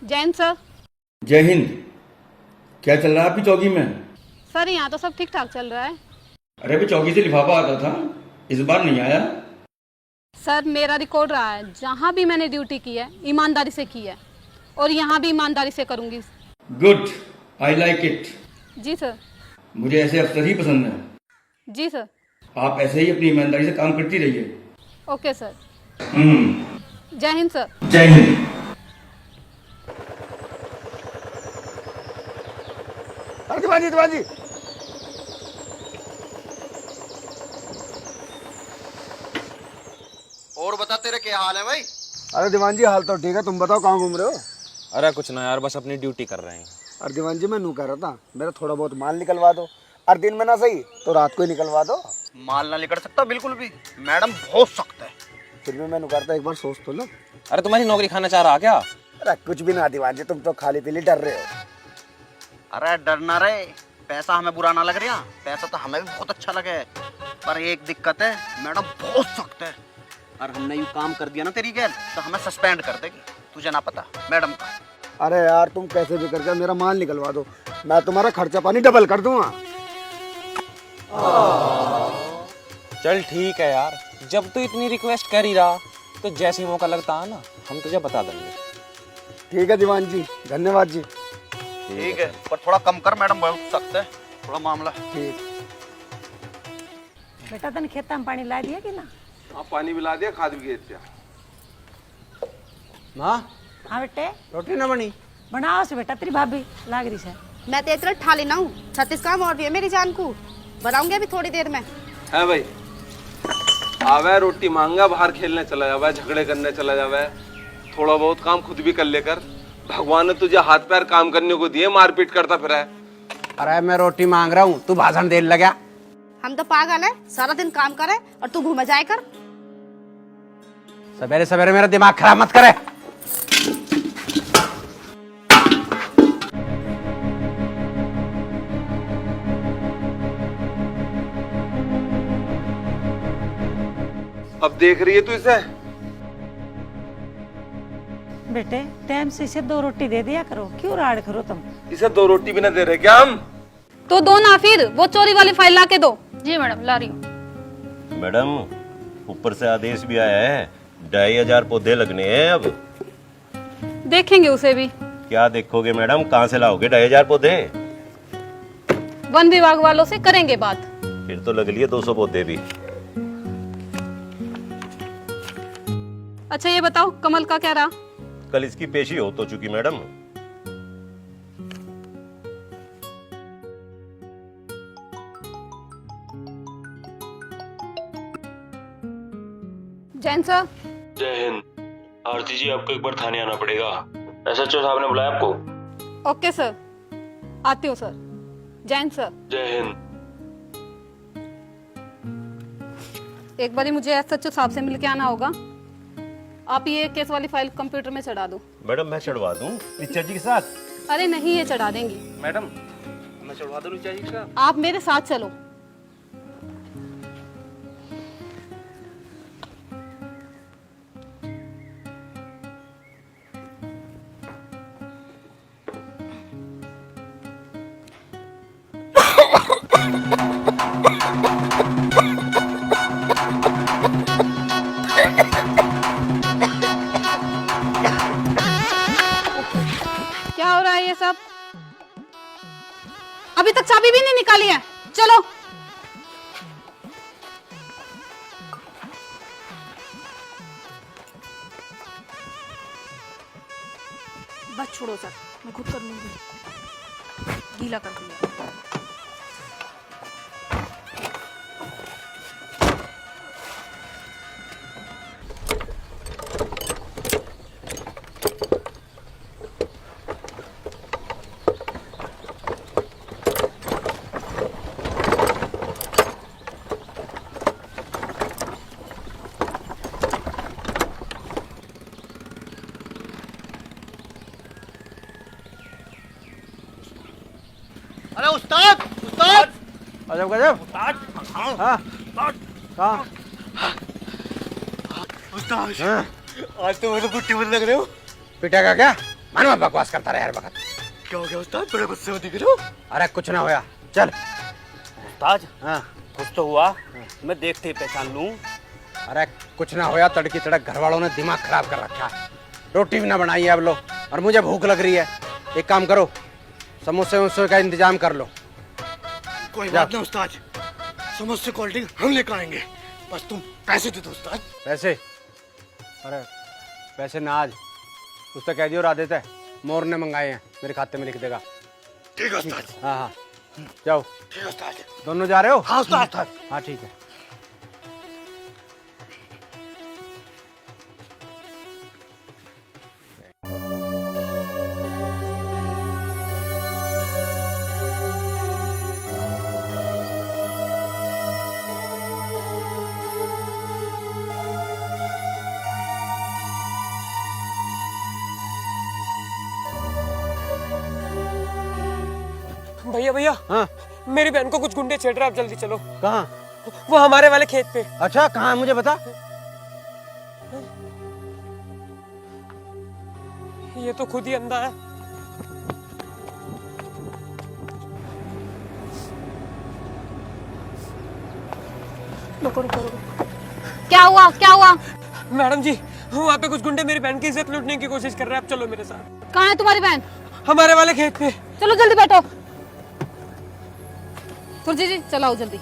जैन सर। जय हिंद। क्या चल रहा है आपकी चौकी में? सर यहाँ तो सब ठीक ठाक चल रहा है। अरे अभी चौकी से लिफाफा आता था, इस बार नहीं आया। सर मेरा रिकॉर्ड रहा है, जहाँ भी मैंने ड्यूटी की है ईमानदारी से की है, और यहाँ भी ईमानदारी से करूँगी। Good, I like it. जी सर। मुझे ऐसे अफसर ही पसंद है। जी सर। आप ऐसे ही अपनी ईमानदारी से काम करती रहिए। Okay sir. जय हिंद सर। जय हिंद। अरे दीवान जी। और बता तेरे क्या हाल है भाई? अरे दीवान जी, हाल तो ठीक है, तुम बताओ कहाँ घूम रहे हो? अरे कुछ ना यार, बस अपनी ड्यूटी कर रहे हैं। अरे दीवान जी, मैं नू कह रहा था, मेरा थोड़ा बहुत माल निकलवा दो, और दिन में ना सही तो रात को ही निकलवा दो। माल ना निकल सकता बिल्कुल भी, मैडम बहुत सख्त है। फिर भी मैं करता, एक बार सोच तो लो। अरे तुम्हारी नौकरी खाना चाह रहा क्या? अरे कुछ भी ना दीवान जी, तुम तो खाली पीली डर रहे हो। अरे डरना रहे, पैसा हमें बुरा ना लग रहा, पैसा तो हमें भी बहुत अच्छा लगे, पर एक दिक्कत है, मैडम बहुत सख्त है। और हमने यूँ काम कर दिया ना तेरी गैल, तो हमें सस्पेंड कर देगी, तुझे ना पता मैडम का। अरे यार, तुम कैसे भी करके मेरा माल निकलवा दो, मैं तुम्हारा खर्चा पानी डबल कर दूंगा। चल ठीक है यार, जब तू इतनी रिक्वेस्ट कर ही रहा, तो जैसे ही मौका लगता है ना, हम तुझे बता देंगे। ठीक है दीवान जी, धन्यवाद जी। ठीक है, पर थोड़ा कम कर, मैडम बहुत सख्त है थोड़ा मामला। ठीक। बेटा तने खेत में पानी ला दिया कि ना? हाँ, पानी भी ला दिया, खाद भी घेर दिया। माँ, हाँ बेटे, रोटी ना बनी? बनाओ से बेटा, तेरी भाभी लाग रही है। मैं तो इतना ठा लेना हूँ, 36 काम और भी है मेरी जान को, बनाऊंगी अभी थोड़ी देर में। है भाई, आवे रोटी मांगा, बाहर खेलने चला जावे, झगड़े करने चला जावे, थोड़ा बहुत काम खुद भी कर लेकर। भगवान ने तुझे हाथ पैर काम करने को दिए, मारपीट करता फिर है। अरे मैं रोटी मांग रहा हूँ, तू भाषण देने लगा। हम तो पागल है, सारा दिन काम करे और तू घूमे जाए कर। सवेरे सवेरे मेरा दिमाग खराब मत करे। अब देख रही है तू इसे? बेटे टाइम से इसे 2 रोटी दे दिया करो, क्यों राड़ करो तुम। इसे 2 रोटी भी ना दे रहे क्या हम? तो दो ना, फिर वो चोरी वाली फाइल ला के दो। जी मैडम ला रही हूँ। मैडम ऊपर से आदेश भी आया है, 2500 पौधे लगने हैं अब। देखेंगे उसे भी। क्या देखोगे मैडम, कहाँ से लाओगे 2500 पौधे? वन विभाग वालों से करेंगे बात। फिर तो लग लिए 200 पौधे भी। अच्छा ये बताओ कमल का क्या रहा? कल इसकी पेशी हो तो चुकी मैडम। जैन सर। जय हिंद। आरती जी आपको एक बार थाने आना पड़ेगा, एसएचओ साहब ने बुलाया आपको। ओके सर, आती हूँ सर। जैन सर। जय हिंद। एक बारी मुझे एसएचओ साहब से मिलके आना होगा। आप ये केस वाली फाइल कंप्यूटर में चढ़ा दो। मैडम मैं चढ़वा दूं टीचर जी के साथ? अरे नहीं, ये चढ़ा देंगी। मैडम मैं चढ़वा दूं टीचर जी के साथ? आप मेरे साथ चलो। क्या हो रहा है ये सब? अभी तक चाबी भी नहीं निकाली है। चलो। बस छोड़ो सर, मैं खुद कर लूंगी। गीला कर दिया। अरे उस्ताद, उस्ताद, अजब गजब। हाँ कहाँ? उस्ताद हाँ? आज तो मुझे बुट्टी बंद लग रहे हो। पिटेगा क्या? मानो बकवास करता रहे हर वक्त। क्या हो गया उस्ताद, बड़े गुस्से में दिख रहे हो। अरे कुछ ना होया, चल। उस्ताद हाँ कुछ तो हुआ, मैं देखते ही पहचान लूं। अरे कुछ ना होया, तड़की तड़क घर वालों ने दिमाग खराब कर रखा है। रोटी भी ना बनाई है अब लो, और मुझे भूख लग रही है। एक काम करो, समोसे वमोसे का इंतजाम कर लो। कोई बात नहीं उस्ताद, समोसे कोल्ड ड्रिंक हम लेकर आएंगे, बस तुम पैसे दे दो उस्ताद। पैसे? अरे पैसे ना आज, उससे कह दियो राधे थे मोर ने मंगाए हैं, मेरे खाते में लिख देगा। ठीक है उस्ताद। हाँ हाँ जाओ। ठीक है उस्ताद। दोनों जा रहे हो? हाँ उस्ताद। हाँ ठीक है। भैया भैया, हाँ मेरी बहन को कुछ गुंडे छेड़ रहे, आप जल्दी चलो। कहाँ? वो हमारे वाले खेत पे। अच्छा कहाँ है मुझे बता। ये तो खुद ही अंधा है। रुको रुको रुको। क्या हुआ, क्या हुआ? मैडम जी वहाँ पे कुछ गुंडे मेरी बहन की इज्जत लूटने की कोशिश कर रहे हैं, आप चलो मेरे साथ। कहाँ है तुम्हारी बहन? हमारे वाले खेत पे। चलो जल्दी बैठो। सुरजी जी चलाओ जल्दी।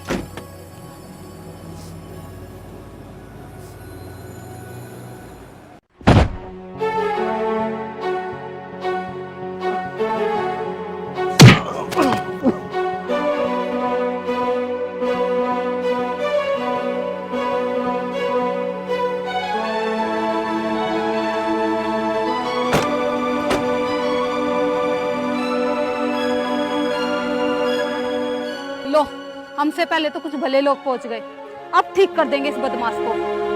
लो, हमसे पहले तो कुछ भले लोग पहुंच गए, अब ठीक कर देंगे इस बदमाश को।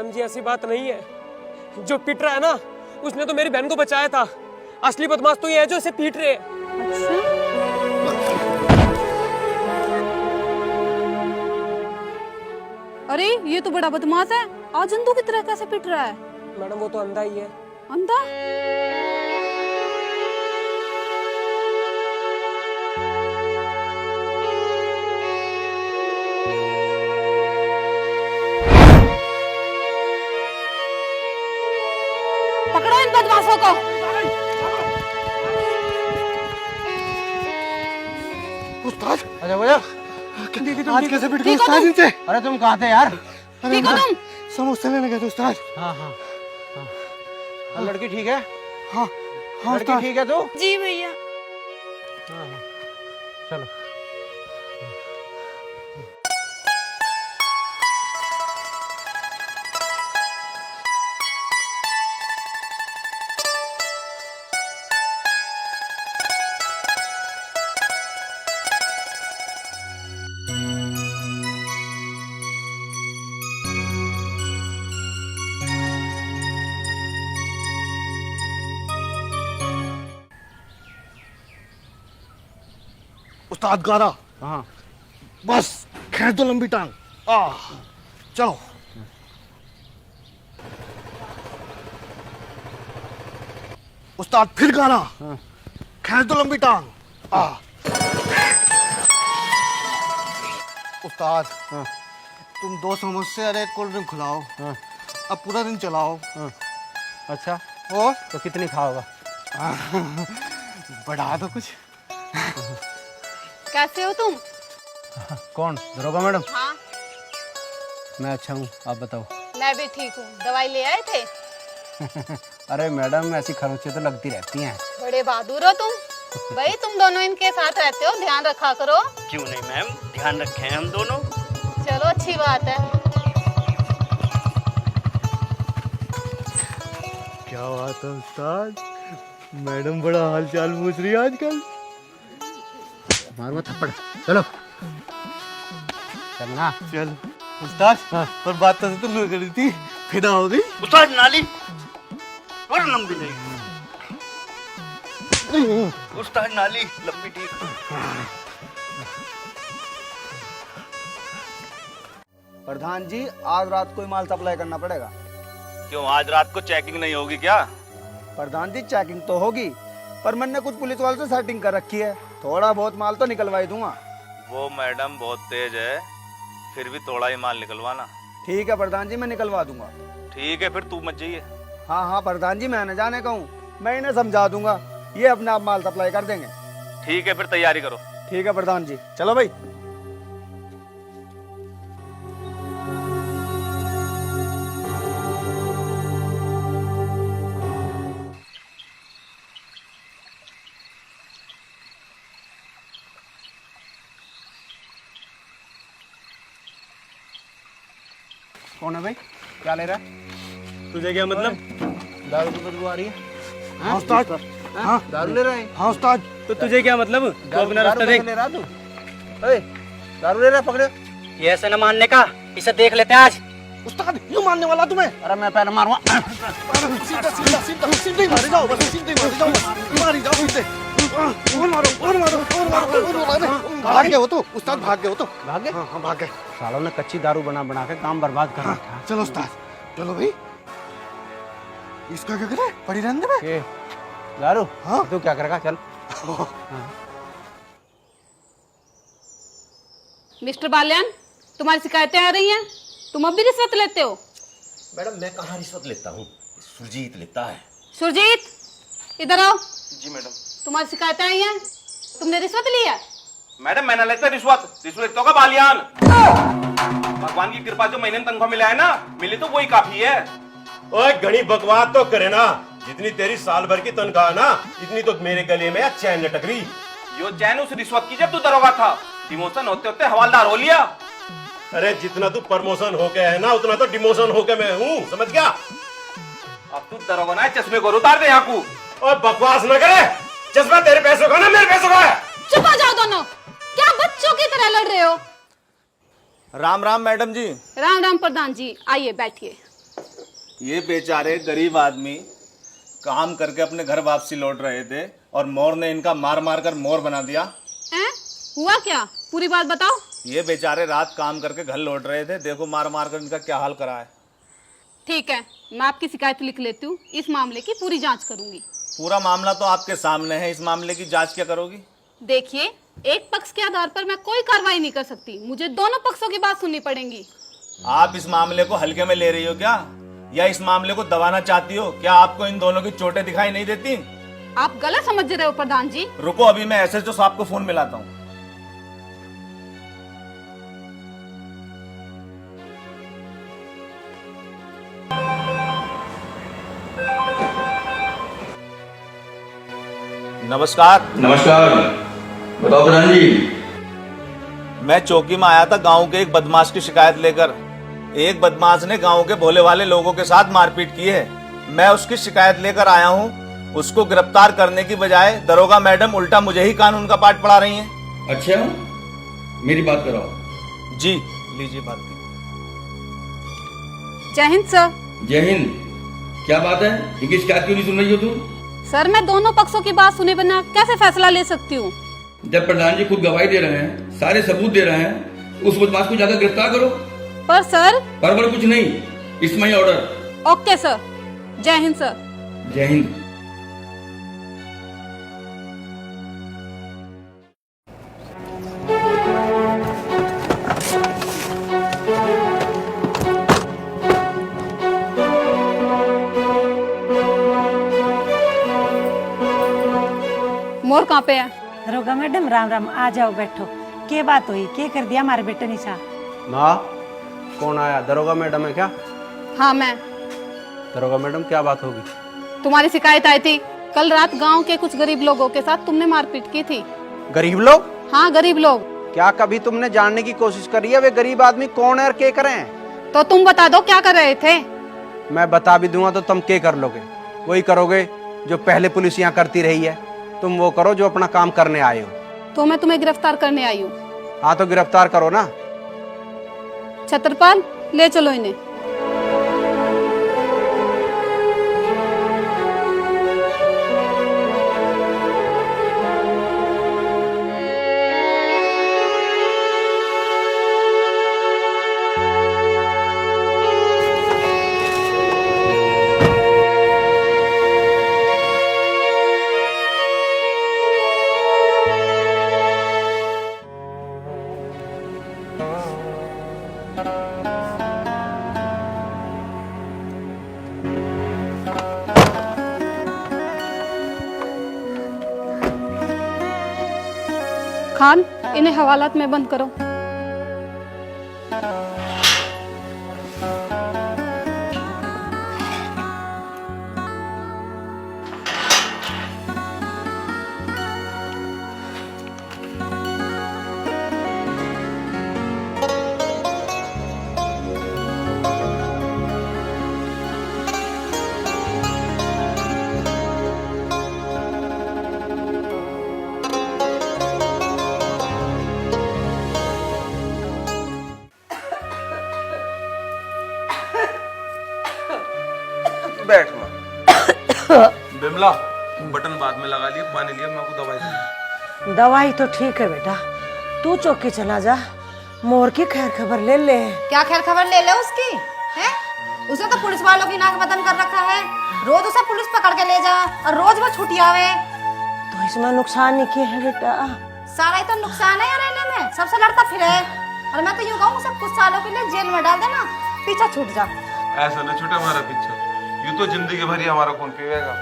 मैडम जी ऐसी बात नहीं है। जो पीट रहा है ना, उसने तो मेरी बहन को बचाया था। असली बदमाश तो ये है जो इसे पीट रहे हैं। अरे ये तो बड़ा बदमाश है, आज अंधों की तरह कैसे पिट रहा है? मैडम वो तो अंधा ही है। अंधा? पकड़ो इन बदमाशों को। उस्ताद अच्छा बोलो, आज कैसे पिट गए उस्ताद इनसे? अरे तुम कहाँ थे यार? अरे ठीक हो तुम? समोसे लेने गए थे उस्ताद। हाँ हाँ हाँ। लड़की ठीक है? हाँ हाँ लड़की उस्ताद। ठीक है तू? जी भैया। हाँ हाँ चलो। उस्ताद गारा। हाँ बस खींच दो लंबी टांग। चलो। उस्ताद फिर गाना। खींच दो लंबी टांग। उस्ताद तुम 2 समोसे और 1 कोल्ड ड्रिंक खिलाओ। अब पूरा दिन चलाओ। अच्छा, और तो कितनी खाओगा? बढ़ा दो कुछ। कैसे हो तुम? कौन? दरोगा मैडम? हाँ मैं अच्छा हूँ, आप बताओ। मैं भी ठीक हूँ। दवाई ले आए थे? अरे मैडम ऐसी खरोंचें तो लगती रहती हैं। बड़े बहादुर हो तुम। भाई तुम दोनों इनके साथ रहते हो, ध्यान रखा करो। क्यों नहीं मैम, ध्यान रखें हम दोनों। चलो अच्छी बात है। क्या बात है उस्ताद, मैडम बड़ा हालचाल पूछ रही है आजकल। मारो थप्पड़। चलो चलना। चल उस्ताद। पर बात तो तुमने करी थी, फिदा हो गई। उस्ताद नाली और लंबी नहीं। उस्ताद नाली लंबी ठीक। प्रधान जी आज रात को ही माल सप्लाई करना पड़ेगा। क्यों आज रात को चेकिंग नहीं होगी क्या? प्रधान जी चेकिंग तो होगी, पर मैंने कुछ पुलिस वालों से सेटिंग कर रखी है, थोड़ा बहुत माल तो निकलवाई दूंगा। वो मैडम बहुत तेज है, फिर भी थोड़ा ही माल निकलवाना। ठीक है प्रधान जी, मैं निकलवा दूंगा। ठीक है फिर तू मत जाइए। हाँ हाँ प्रधान जी, मैं न जाने का हूँ, मैं इन्हें समझा दूंगा, ये अपने आप माल सप्लाई कर देंगे। ठीक है फिर तैयारी करो। ठीक है प्रधान जी, चलो भाई। कौन है भाई? क्या ले रहा है? तुझे क्या मतलब? दारू की बदबू आ रही है। हाँ उस्ताद। हाँ दारू ले रहा है? हाँ उस्ताद। तो तुझे क्या मतलब? तू अपना रास्ता देख। ले रहा तू? ओए, दारू ले रहा है, पकड़े। ये ऐसे न मानने का, इसे देख लेते हैं आज। उस्ताद यूं मारने वाला तुम्हें? अरे मैं पैर मारूंगा। सीधा सीधा सीधा सीधे मारी जाओ, बस सीधे मारी जाओ, मारी जाओ सीधे। और मारो और मारो और मारो और मारो। भाग गए हो तो उस्ताद, भाग गए हो तो। भाग गए? हाँ हाँ भाग गए। सालों ने कच्ची दारू बना बना के काम बर्बाद कर रखा है। चलो उस्ताद, चलो भाई। इसका क्या करे? पड़ी रहने दे। ये दारू? हाँ। तू क्या करेगा? चल। मिस्टर बाल्यान, तुम्हारी शिकायतें आ रही हैं, तुम अब भी रिश्वत लेते हो? मैडम मैं कहाँ रिश्वत लेता हूँ, सुरजीत लेता है। सुरजीत इधर आओ। जी मैडम। तुम्हारी शिकायतें आई हैं, तुमने रिश्वत ली है? मैडम मैंने लेता रिश्वत, रिश्वत लेता होगा बालियान। भगवान की कृपा जो महीने में तनख्वाह मिला है ना, मिली तो वही काफी है। ओए घनी बकवास तो करे ना, जितनी तेरी साल भर की तनख्वाह ना, इतनी तो मेरे गले में चैन लटक रही। यो चैन उस रिश्वत की जब तू दरोगा था, डिमोशन होते होते हवालदार हो लिया। अरे जितना तू प्रमोशन होके है ना, उतना तो डिमोशन होके मैं हूँ, समझ गया? अब तू दरोगा ना, चश्मे को उतार दे यहाँ को। और बकवास न करे, चश्मा तेरे पैसों का ना मेरे पैसों का है। चुप हो जाओ दोनों, क्या बच्चों की तरह लड़ रहे हो? राम राम मैडम जी। राम राम प्रधान जी, आइए बैठिए। ये बेचारे गरीब आदमी काम करके अपने घर वापसी लौट रहे थे और मोर ने इनका मार मार कर मोर बना दिया। हुआ क्या, पूरी बात बताओ। ये बेचारे रात काम करके घर लौट रहे थे, देखो मार मार कर इनका क्या हाल करा है। ठीक है, मैं आपकी शिकायत लिख लेती हूँ, इस मामले की पूरी जांच करूंगी। पूरा मामला तो आपके सामने है, इस मामले की जांच क्या करोगी? देखिए, एक पक्ष के आधार पर मैं कोई कार्रवाई नहीं कर सकती, मुझे दोनों पक्षों की बात सुननी पड़ेगी। आप इस मामले को हल्के में ले रही हो क्या, या इस मामले को दबाना चाहती हो? क्या आपको इन दोनों की चोटें दिखाई नहीं देती? आप गलत समझ रहे हो प्रधान जी। रुको, अभी मैं एसएचओ साहब को फोन मिलाता हूँ। नमस्कार। नमस्कार, बताओ प्रधान जी। मैं चौकी में आया था गांव के एक बदमाश की शिकायत लेकर। एक बदमाश ने गांव के भोले वाले लोगों के साथ मारपीट की है। मैं उसकी शिकायत लेकर आया हूं। उसको गिरफ्तार करने की बजाय दरोगा मैडम उल्टा मुझे ही कानून का पाठ पढ़ा रही हैं। अच्छा, मेरी बात कराओ। जी लीजिए बात की। जय हिंद सर। जय हिंद। क्या बात है, इनकी शिकायत क्यों नहीं सुन रही हो तुम? सर, मैं दोनों पक्षों की बात सुने बिना कैसे फैसला ले सकती हूँ? जब प्रधान जी खुद गवाही दे रहे हैं, सारे सबूत दे रहे हैं, उस बदमाश को जाकर गिरफ्तार करो। पर सर। पर कुछ नहीं, it's my order. Okay sir. जय हिंद सर। जय हिंद। मोर कहाँ पे है? दरोगा मैडम राम राम, आ जाओ बैठो। क्या बात हुई, क्या कर दिया हमारे बेटे ने? सा माँ, कौन आया? दरोगा मैडम है क्या? हाँ मैं। दरोगा मैडम, क्या बात होगी? तुम्हारी शिकायत आई थी, कल रात गांव के कुछ गरीब लोगों के साथ तुमने मारपीट की थी। गरीब लोग? हाँ, गरीब लोग। क्या कभी तुमने जानने की कोशिश करी है वे गरीब आदमी कौन है और क्या करे हैं? तो तुम बता दो क्या कर रहे थे? मैं बता भी दूंगा तो तुम क्या कर लोगे? वही करोगे जो पहले पुलिस यहाँ करती रही है। तुम वो करो जो अपना काम करने आए हो। तो मैं तुम्हें गिरफ्तार करने आई हूँ। हाँ तो गिरफ्तार करो ना। छत्रपाल, ले चलो इन्हें। खान, इन्हें हवालात में बंद करो। बैठ माँ। बिमला, बटन बाद में लगा लिया, पानी लिया, मैं को दवाई दी। दवाई तो ठीक है बेटा, तू चौकी चला जा, मोर की खैर खबर ले ले। क्या खैर खबर ले ले उसकी? है? उसे तो पुलिस वालों की नाक बदन कर रखा है। रोज उसे पुलिस पकड़ के ले जा और रोज वो छुट्टी आवे। तो इसमें नुकसान नहीं किया है बेटा? सारा ही तो नुकसान है यार रहने में, सबसे लड़ता फिरे। और मैं तो यूँ कहूँ उसे कुछ सालों के लिए जेल में डाल देना, पीछा छूट जा। ऐसा न छूटे हमारा पीछा, यूँ तो जिंदगी भर ही हमारा खून पीवेगा।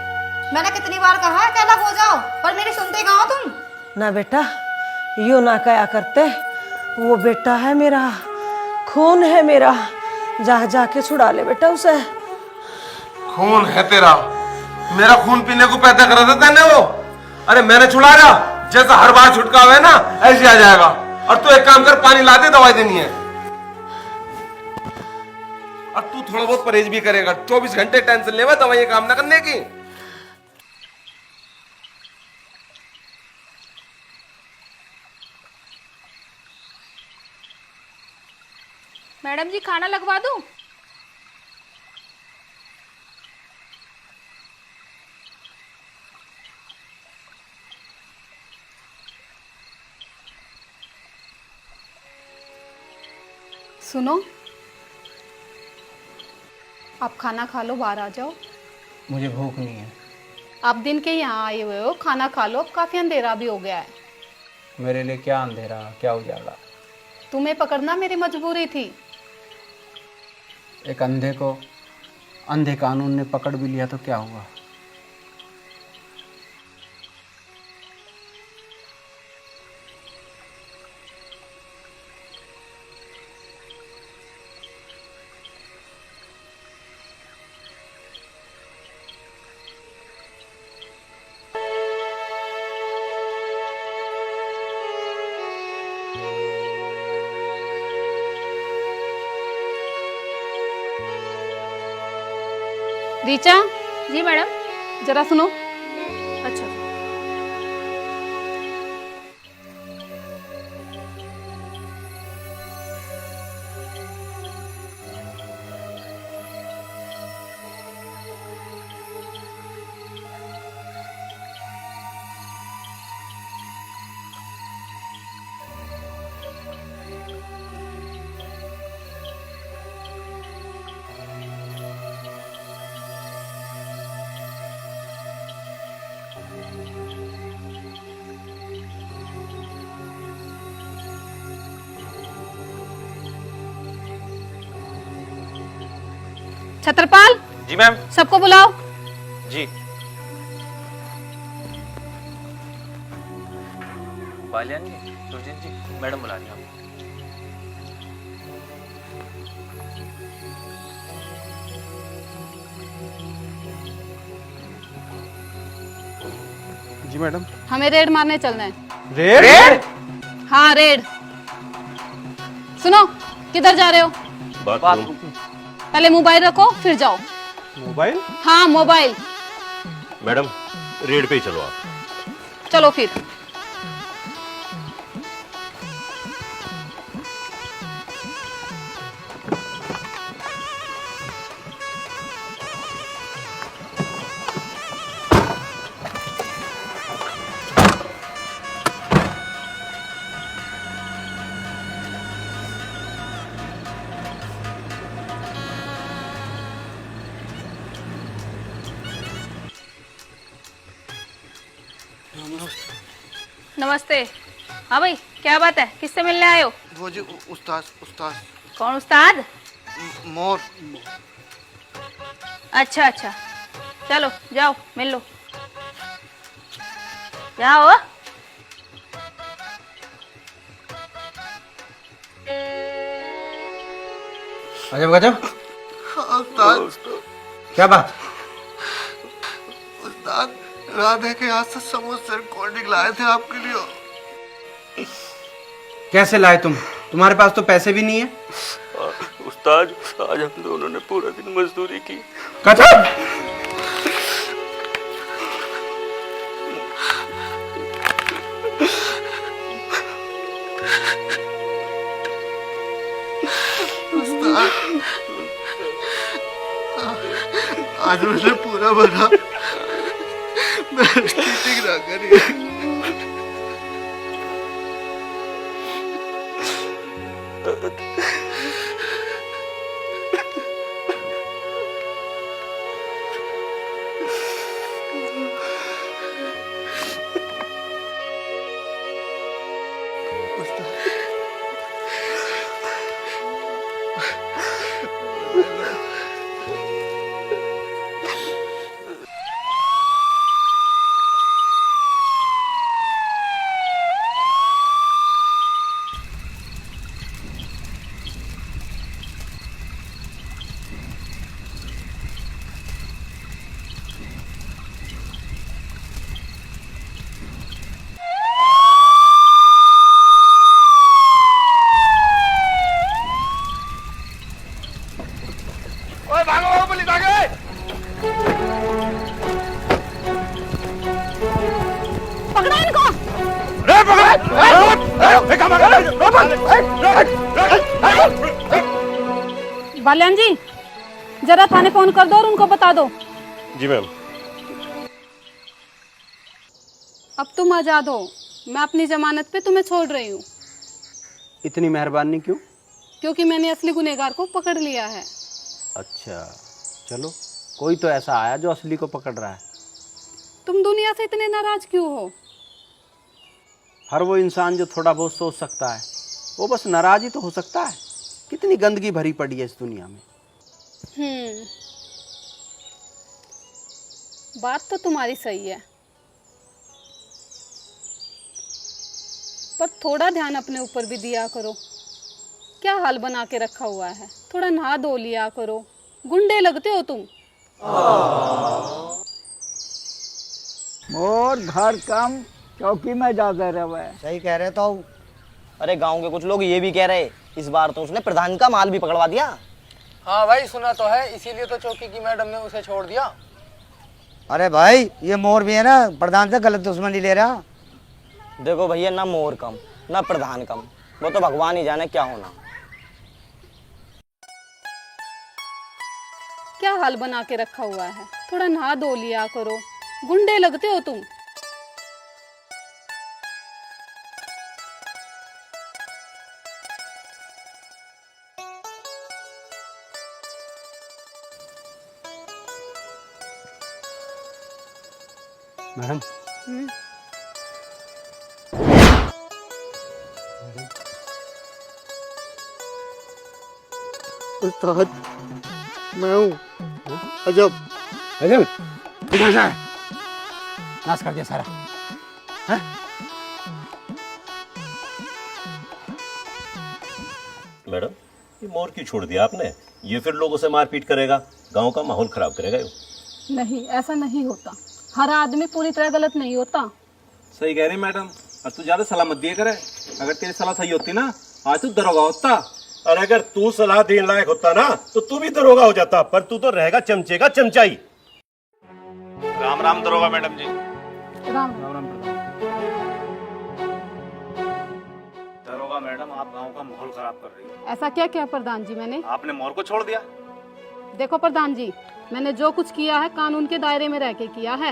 मैंने कितनी बार कहा है कि अलग हो जाओ, पर मेरी सुनते कहाँ हो तुम? ना बेटा, यूँ ना कया करते, वो बेटा है मेरा, खून है मेरा, जा जाके छुड़ा ले बेटा उसे। खून है तेरा? मेरा खून पीने को पैदा करा था तेने वो? अरे मैंने छुड़ा जा, जैसा हर बार छुटकाव है ना ऐसे आ जाएगा। और तू एक काम कर, पानी ला दे, दवाई देनी है। और तू थोड़ा बहुत परहेज भी करेगा, 24 घंटे टेंशन लेवा दवाई काम ना करने की। मैडम जी, खाना लगवा दूं? सुनो, आप खाना खा लो, बाहर आ जाओ। मुझे भूख नहीं है। आप दिन के यहाँ आए हुए हो, खाना खा लो, अब काफी अंधेरा भी हो गया है। मेरे लिए क्या अंधेरा, क्या उजाला। तुम्हें पकड़ना मेरी मजबूरी थी। एक अंधे को अंधे कानून ने पकड़ भी लिया तो क्या हुआ। रीचा, जी मैडम। जरा सुनो। अच्छा। छत्रपाल, जी मैम। सबको बुलाओ। जी। बालियान जी, सुरजीत जी, मैडम बुला रही हैं आपको। जी मैडम। हमें रेड मारने चलना है। रेड? हाँ, रेड। सुनो, किधर जा रहे हो? बाथरूम। पहले मोबाइल रखो, फिर जाओ। मोबाइल? हाँ, मोबाइल। मैडम, रेड पे ही चलो आप। चलो फिर। नमस्ते। हाँ भाई, क्या बात है, किससे मिलने आए हो? वो जी उस्ताद। उस्ताद कौन उस्ताद? मोर। अच्छा अच्छा, चलो जाओ मिल लो। जाओ। अजब गजब। उस्ताद। क्या बात? उस्ताद, राधे के हाथ से समोसे रिकॉर्डिंग लाए थे आपके लिए। कैसे लाए तुम? तुम्हारे पास तो पैसे भी नहीं है। उस्ताद, आज हम दोनों ने पूरा दिन मजदूरी की। कसम। आज मुझे पूरा बना। मैं चीटिंग ना करी। पकड़ो इनको। बाल्यान जी, जरा थाने फोन कर दो और उनको बता दो। जी मैम। अब तुम आजाद हो, मैं अपनी जमानत पे तुम्हें छोड़ रही हूँ। इतनी मेहरबानी क्यों? क्योंकि मैंने असली गुनहगार को पकड़ लिया है। अच्छा चलो, कोई तो ऐसा आया जो असली को पकड़ रहा है। तुम दुनिया से इतने नाराज क्यों हो? हर वो इंसान जो थोड़ा बहुत सोच सकता है वो बस नाराज ही तो हो सकता है। कितनी गंदगी भरी पड़ी है इस दुनिया में। बात तो तुम्हारी सही है, पर थोड़ा ध्यान अपने ऊपर भी दिया करो। क्या हाल बना के रखा हुआ है, थोड़ा नहा धो लिया करो। गुंडे लगते हो तुम। मोर घर कम चौकी में जाकर रहे। सही कह रहे तो। अरे गांव के कुछ लोग ये भी कह रहे इस बार तो उसने प्रधान का माल भी पकड़वा दिया। हाँ भाई सुना तो है, इसीलिए तो चौकी की मैडम ने उसे छोड़ दिया। अरे भाई ये मोर भी है ना, प्रधान से गलत दुश्मनी ले रहा। देखो भैया, ना मोर कम ना प्रधान कम, वो तो भगवान ही जाने क्या होना। क्या हाल बना के रखा हुआ है, थोड़ा नहा धो लिया करो। गुंडे लगते हो तुम। मैडम उस्ताद मैं हूँ अजब। अजब किधर से नाश कर दिया सारा। हैं? मैडम ये मोर क्यों छोड़ दिया आपने? ये फिर लोगों से मारपीट करेगा, गांव का माहौल खराब करेगा ये। नहीं, ऐसा नहीं होता। हर आदमी पूरी तरह गलत नहीं होता। सही कह रही मैडम, और तू ज्यादा सलाह मत दिया करे। अगर तेरी सलाह सही होती ना आज तू दरोगा होता। और अगर तू सलाह देने लायक होता ना तो तू भी दरोगा हो जाता, पर तू तो रहेगा चमचे का चमचाई। राम राम दरोगा मैडम जी। राम दरोगा मैडम, आप गांव का माहौल खराब कर रही हो। ऐसा क्या किया प्रधान जी मैंने? आपने मोर को छोड़ दिया। देखो प्रधान जी, मैंने जो कुछ किया है कानून के दायरे में रह के किया है।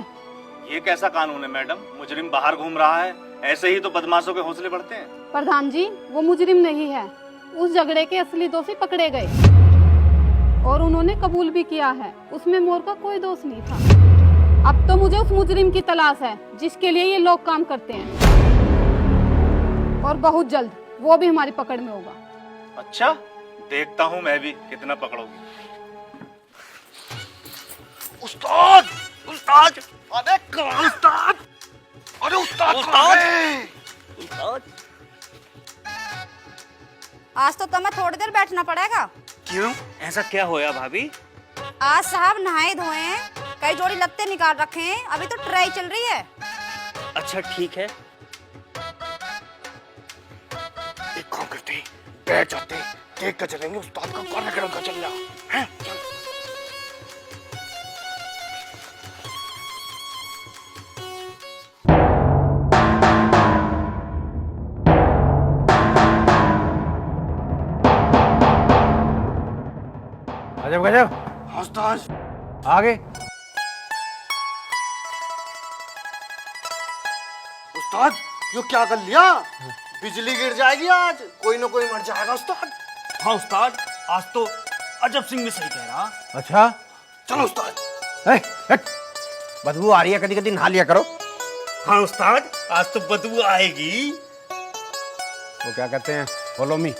ये कैसा कानून है मैडम? मुजरिम बाहर घूम रहा है, ऐसे ही तो बदमाशों के हौसले बढ़ते हैं। प्रधान जी, वो मुजरिम नहीं है। उस झगड़े के असली दोषी पकड़े गए और उन्होंने कबूल भी किया है, उसमें मोर का कोई दोष नहीं था। अब तो मुझे उस मुजरिम की तलाश है जिसके लिए ये लोग काम करते हैं, और बहुत जल्द वो भी हमारी पकड़ में होगा। अच्छा, देखता हूँ मैं भी कितना पकड़ोगी। उस्ताद उस्ताद अरे कहाँ उस्ताद? अरे उस्ताद उस्ताद आज तो तुम्हें थोड़ी देर बैठना पड़ेगा। क्यों, ऐसा क्या होया भाभी? आज साहब नहाए धोए हैं, कई जोड़ी लत्ते निकाल रखे हैं, अभी तो ट्राई चल रही है। अच्छा ठीक है। एक काम करते हैं, बैठ जाते हैं, देख कर चलेंगे उस्ताद का कार्यक्रम का चल रहा है। चल। गजब गजब उस्ताद आगे। उस्ताद यो क्या कर लिया? बिजली गिर जाएगी आज, कोई ना कोई मर जाएगा उस्ताद। हाँ उस्ताद, आज तो अजब सिंह भी सही कह रहा। अच्छा चलो उस्ताद। हट, बदबू आ रही है, कभी कभी नहा लिया करो। हाँ उस्ताद, आज तो बदबू आएगी। वो क्या कहते हैं, फॉलो मी।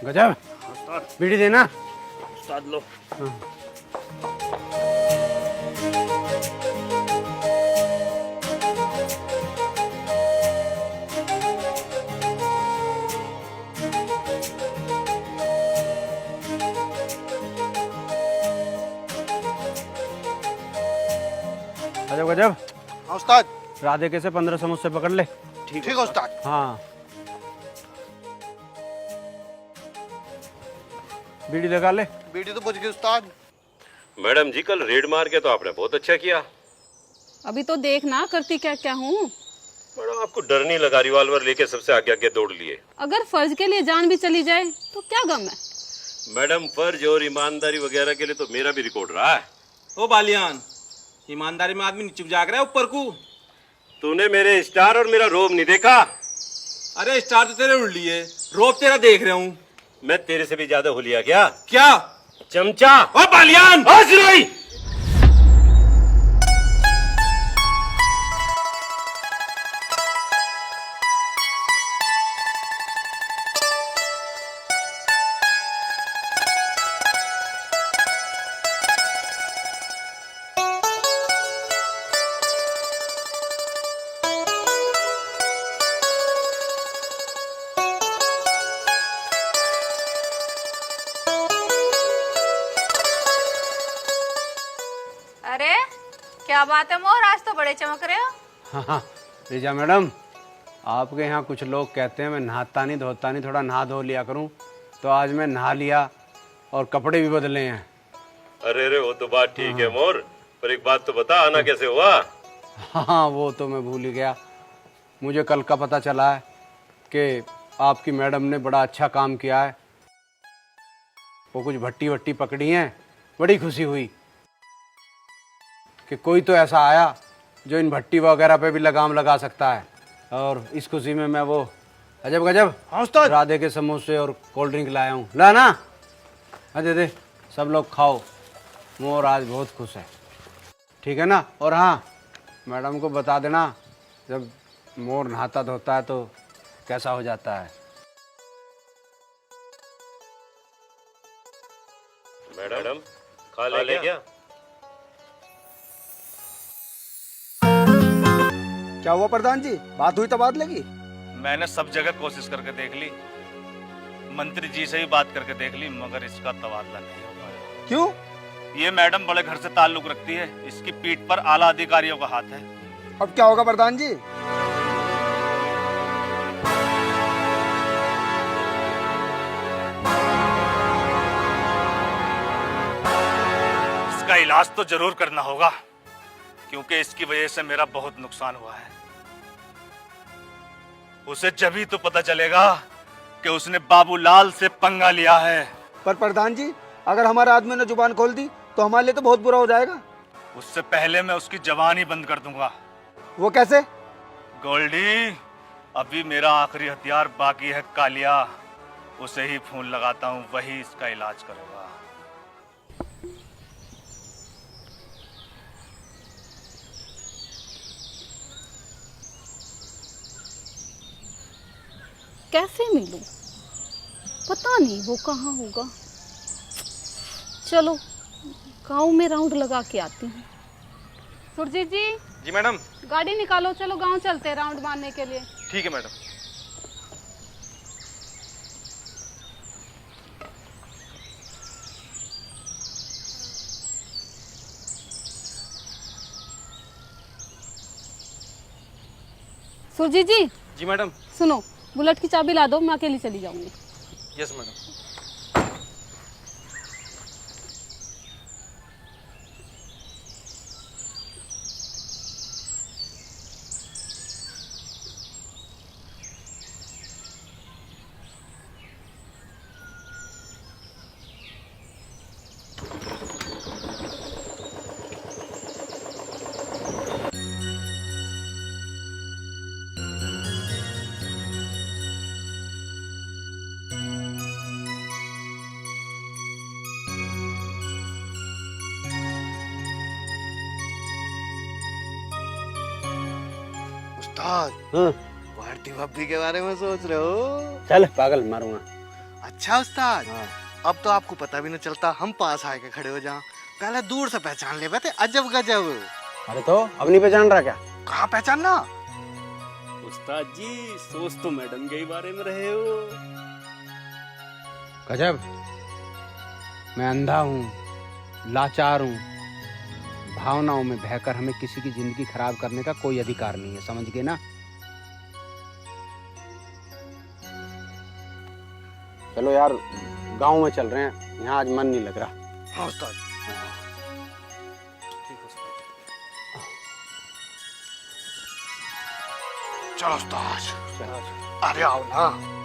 गजब, बीड़ी देना। उस्ताद लो। गजब गजब। हाँ उस्ताद। राधे के से 15 समोसे पकड़ ले। ठीक है उस्ताद। हाँ, बीड़ी लगा ले। बीड़ी तो बुझ गई उस्ताद। मैडम जी कल रेड मार के तो आपने बहुत अच्छा किया। अभी तो देखना करती क्या क्या हूँ। मैडम आपको डर नहीं लगा? रिवॉल्वर लेके सबसे आगे आगे दौड़ लिए। अगर फर्ज के लिए जान भी चली जाए तो क्या गम है? मैडम फर्ज और ईमानदारी वगैरह के लिए तो मेरा भी रिकॉर्ड रहा है। ओ बालियान, ईमानदारी में आदमी नीचे जाग रहा है ऊपर को। तूने मेरे स्टार और मेरा रोब नहीं देखा? अरे स्टार तो तेरे उड़ लिए, रोब तेरा देख रहा हूँ। मैं तेरे से भी ज्यादा हुलिया क्या? क्या चमचा? ओ बालियान, हाजिर। अरे क्या बात है मोर, आज तो बड़े चमक रहे हो। हाँ रीजा मैडम, आपके यहाँ कुछ लोग कहते हैं मैं नहाता नहीं धोता नहीं, थोड़ा नहा धो लिया करूँ, तो आज मैं नहा लिया और कपड़े भी बदले हैं। अरे रे वो तो बात ठीक है मोर, पर एक बात तो बता, आना कैसे हुआ? हाँ वो तो मैं भूल ही गया। मुझे कल का पता चला है कि आपकी मैडम ने बड़ा अच्छा काम किया है। वो कुछ भट्टी वट्टी पकड़ी हैं, बड़ी खुशी हुई कि कोई तो ऐसा आया जो इन भट्टी वगैरह पे भी लगाम लगा सकता है। और इस खुशी में मैं वो अजब गजब राधे के समोसे और कोल्ड ड्रिंक लाया हूँ। ला ना, दे दे, सब लोग खाओ। मोर आज बहुत खुश है, ठीक है ना? और हाँ, मैडम को बता देना जब मोर नहाता धोता है तो कैसा हो जाता है। मैडम खा ले क्या? क्या हुआ प्रधान जी, बात हुई तबादले की? मैंने सब जगह कोशिश करके देख ली, मंत्री जी से ही बात करके देख ली, मगर इसका तबादला नहीं हो पाया। क्यों? ये मैडम बड़े घर से ताल्लुक रखती है, इसकी पीठ पर आला अधिकारियों का हाथ है। अब क्या होगा प्रधान जी? इसका इलाज तो जरूर करना होगा, क्योंकि इसकी वजह से मेरा बहुत नुकसान हुआ है। उसे जभी तो पता चलेगा कि उसने बाबूलाल से पंगा लिया है। पर प्रधान जी, अगर हमारे आदमी ने जुबान खोल दी तो हमारे लिए तो बहुत बुरा हो जाएगा। उससे पहले मैं उसकी जबान ही बंद कर दूंगा। वो कैसे? गोल्डी, अभी मेरा आखिरी हथियार बाकी है कालिया, उसे ही फोन लगाता हूँ, वही इसका इलाज करेगा। कैसे मिलूं? पता नहीं वो कहाँ होगा। चलो गांव में राउंड लगा के आती हूँ। सुरजीत जी। जी मैडम। गाड़ी निकालो, चलो गांव चलते हैं राउंड मारने के लिए। ठीक है मैडम। सुरजीत जी। जी मैडम। सुनो, बुलेट की चाबी ला दो, मैं अकेली चली जाऊंगी। Yes madam. उस्ताद, भारती भाभी के बारे में सोच रहे हो? चल पागल मारूंगा। अच्छा उस्ताद, अब तो आपको पता भी नहीं चलता हम पास आके खड़े हो जाओ, पहले दूर से पहचान ले थे। अजब गजब। अरे तो अब नहीं पहचान रहा क्या? कहाँ पहचानना? उस्ताद जी, सोच तो मैडम के बारे में रहे हो। गजब। मैं अंधा हूँ, लाचार हूँ, भावनाओं में बहकर हमें किसी की जिंदगी खराब करने का कोई अधिकार नहीं है, समझ गए ना? चलो यार, गांव में चल रहे हैं, यहाँ आज मन नहीं लग रहा। हाँ उस्ताद। चलो उस्ताद, अरे आओ ना।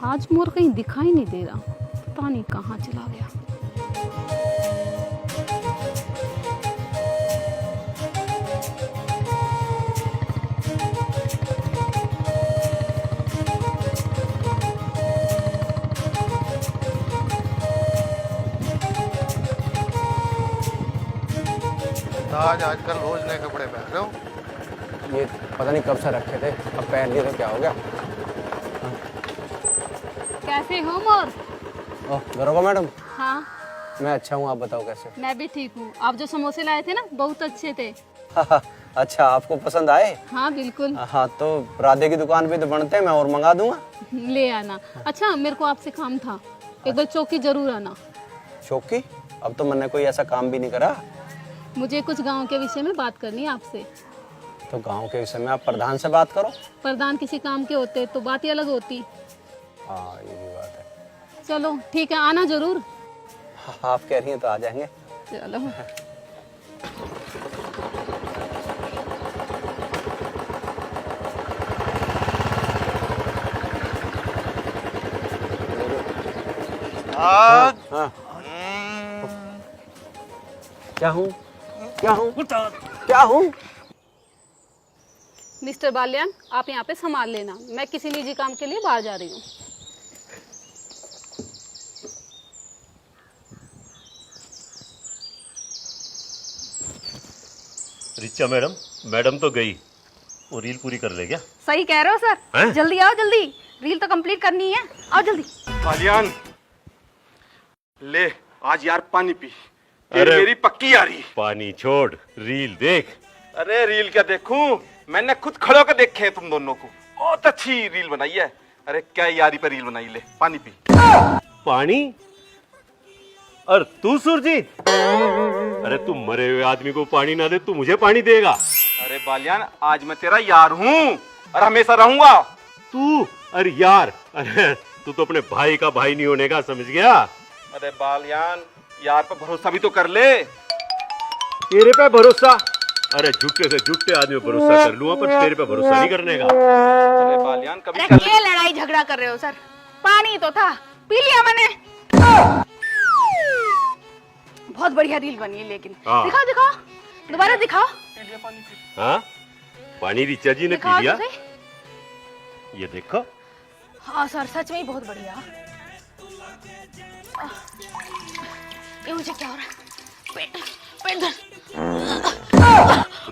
आज मोर कहीं दिखाई नहीं दे रहा, पता नहीं कहाँ चला गया। आज आजकल रोज नए कपड़े पहन रहे हो। ये पता नहीं कब से रखे थे, अब पहन लिए तो क्या हो गया। कैसे हो मोर? ओह दरोगा मैडम, हाँ मैं अच्छा हूँ, आप बताओ कैसे? मैं भी ठीक हूँ। आप जो समोसे लाए थे ना, बहुत अच्छे थे। अच्छा, आपको पसंद आए? हाँ बिल्कुल। हाँ तो राधे की दुकान पे तो बनते हैं, मैं और मंगा दूंगा। ले आना। अच्छा मेरे को आपसे काम था, एक बार चौकी जरूर आना। चौकी? अब तो मैंने कोई ऐसा काम भी नहीं करा। मुझे कुछ गांव के विषय में बात करनी है आपसे। तो गांव के विषय में आप प्रधान से बात करो। प्रधान किसी काम के होते तो बात ही अलग होती। हाँ ये भी बात है। चलो ठीक है, आना जरूर। हाँ, आप कह रही हैं तो आ जाएंगे। चलो। हाँ, हाँ। क्या हूँ? क्या हूँ? क्या हूँ? मिस्टर बाल्यान, आप यहाँ पे संभाल लेना, मैं किसी निजी काम के लिए बाहर जा रही हूँ। रिचा मैडम, मैडम तो गई, वो रील पूरी कर ले क्या? सही कह रहे हो सर। हैं? जल्दी आओ, जल्दी रील तो कंप्लीट करनी है। आओ जल्दी। बालियान, ले आज यार पानी पी, तेरी मेरी पक्की यारी। पानी छोड़, रील देख। अरे रील क्या देखूं, मैंने खुद खड़े होकर देखे हैं तुम दोनों को, बहुत अच्छी रील बनाई है। अरे क्या यारी पे रील बनाई, ले पानी पी। पानी? और तू सुरजीत, अरे तू मरे हुए आदमी को पानी ना दे, तू मुझे पानी देगा? अरे बालियान, आज मैं तेरा यार हूँ और हमेशा रहूंगा। तू? अरे यार, अरे तू तो अपने भाई का भाई नहीं होने का, समझ गया? अरे बालियान, यार पे भरोसा भी तो कर ले। तेरे पे भरोसा? अरे झुकते से झुकते आदमी पे भरोसा कर लूंगा, पर तेरे पे भरोसा नहीं करने का। अरे बालियान, कभी अरे क्या लड़ाई झगड़ा कर रहे हो सर? पानी तो था, पी लिया मैंने। बहुत बढ़िया रील बनी है, लेकिन हाँ। दिखाओ दिखाओ, दोबारा दिखाओ। हाँ, पानी रिचा जी ने दिखाओ पी लिया। तो सही। ये देखो। हाँ सर, सच में ही बहुत बढ़िया। ये मुझे क्या हो रहा है? पेट पेट दर्द।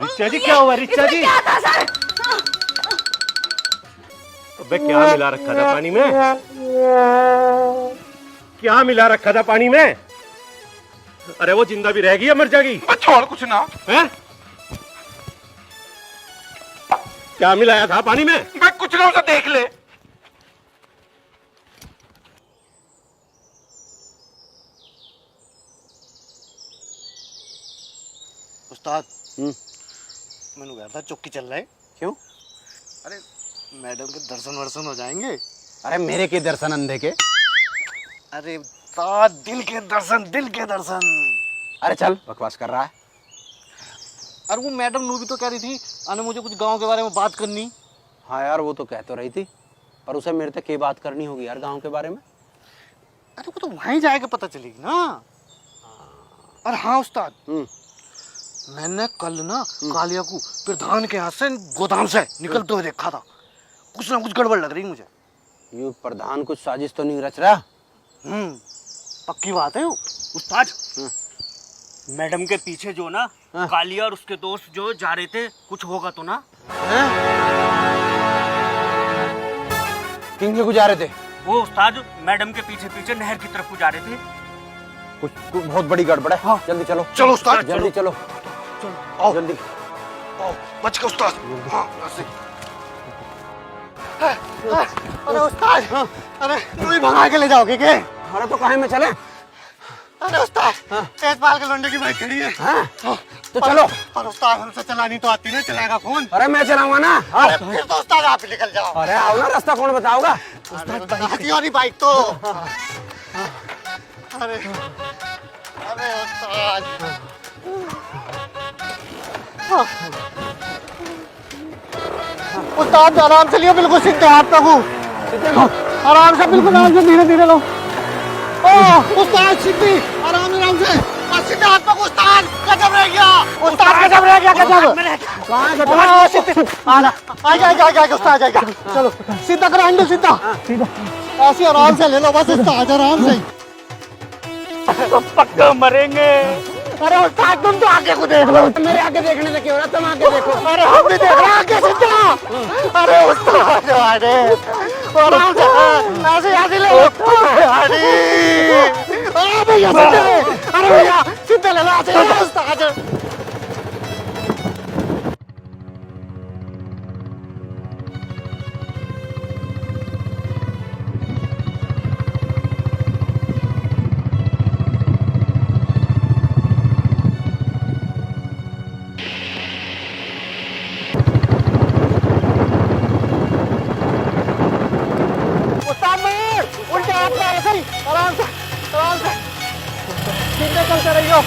रिचा जी क्या हुआ? रिचा जी क्या था सर? अबे क्या मिला रखा था पानी में? क्या मिला रखा था पानी में? अरे वो जिंदा भी रहेगी या मर जाएगी? छोड़ कुछ ना। हैं? क्या मिलाया था पानी में? मैं कुछ ना, उसे देख ले। उस्ताद, मैंने कहा था चौकी चल रहा है। क्यों? अरे मैडम के दर्शन वर्शन हो जाएंगे। अरे मेरे के दर्शन अंधे के? अरे उस्ताद, दिल के दर्शन, दिल के दर्शन। अरे चल, बकवास कर रहा है। अरे वो मैडम नू भी तो कह रही थी, अने मुझे कुछ गांव के बारे में बात करनी। हाँ यार, वो तो कह तो रही थी, पर उसे मेरे तक क्या बात करनी होगी यार गांव के बारे में? अरे वो तो वहीं जाएगा, पता चलेगी ना। अरे हाँ उस्ताद, मैंने कल ना कालिया को प्रधान के हाथ से गोदाम से निकलते हुए देखा था। कुछ ना कुछ गड़बड़ लग रही मुझे। यूं प्रधान कुछ साजिश तो नहीं रच रहा? पक्की बात है उस्ताद। मैडम के पीछे जो ना कालिया और उसके दोस्त जो जा रहे थे, कुछ होगा तो ना। किंग को जा रहे थे वो उस्ताद, मैडम के पीछे पीछे नहर की तरफ को जा रहे थे। कुछ बहुत बड़ी गड़बड़ है। हाँ। जल्दी चलो। चलो उस्ताद, जल्दी चलो। आओ जल्दी आओ, बच के उस्ताद। हाँ, अरे उस्ताद, अरे तू ही भगा के ले जाओगे के? अरे तो काहे में चले? अरे उस्ताद, तेजपाल के लोंडे की बाइक खड़ी है। तो चलो। पर उस्ताद हमसे चलानी तो आती नहीं, चलाएगा कौन? अरे मैं चलाऊंगा ना। अरे फिर तो उस्ताद आप ही निकल जाओ। अरे आओ ना, रास्ता कौन बताओगा? उस्ताद वाली बाइक तो। अरे अरे उस्ताद, उस्ताद आराम से लियो, बिल्कुल सीधे हाथ तक आराम से, बिल्कुल आराम से, धीरे धीरे लो। उस्ताद सीधी, आराम से, सीधे हाथ तक। उस्ताद गजब रह गया, उस्ताद गजब रह गया, गजब। कहाँ गजब? आएगा उस्ताद, आएगा। चलो सीधा करो, हैंडल सीधा, ऐसे आराम से ले लो बस उस्ताद, आराम से। पक्का मरेंगे। अरे उस्ताद तुम तो आगे को देख लो। मेरे आगे देखने से क्यों हो रहा, तुम आगे देखो। अरे हम भी देख रहे हैं आगे सीधा। अरे उस्ताद, अरे आराम से, ऐसे ले लो। अरे भैया सीधे, अरे भैया सीधे ले लो, ऐसे उस्ताद। उल्टे हाथ में ऐसे ही, आराम से, सीधे चलते रहियो।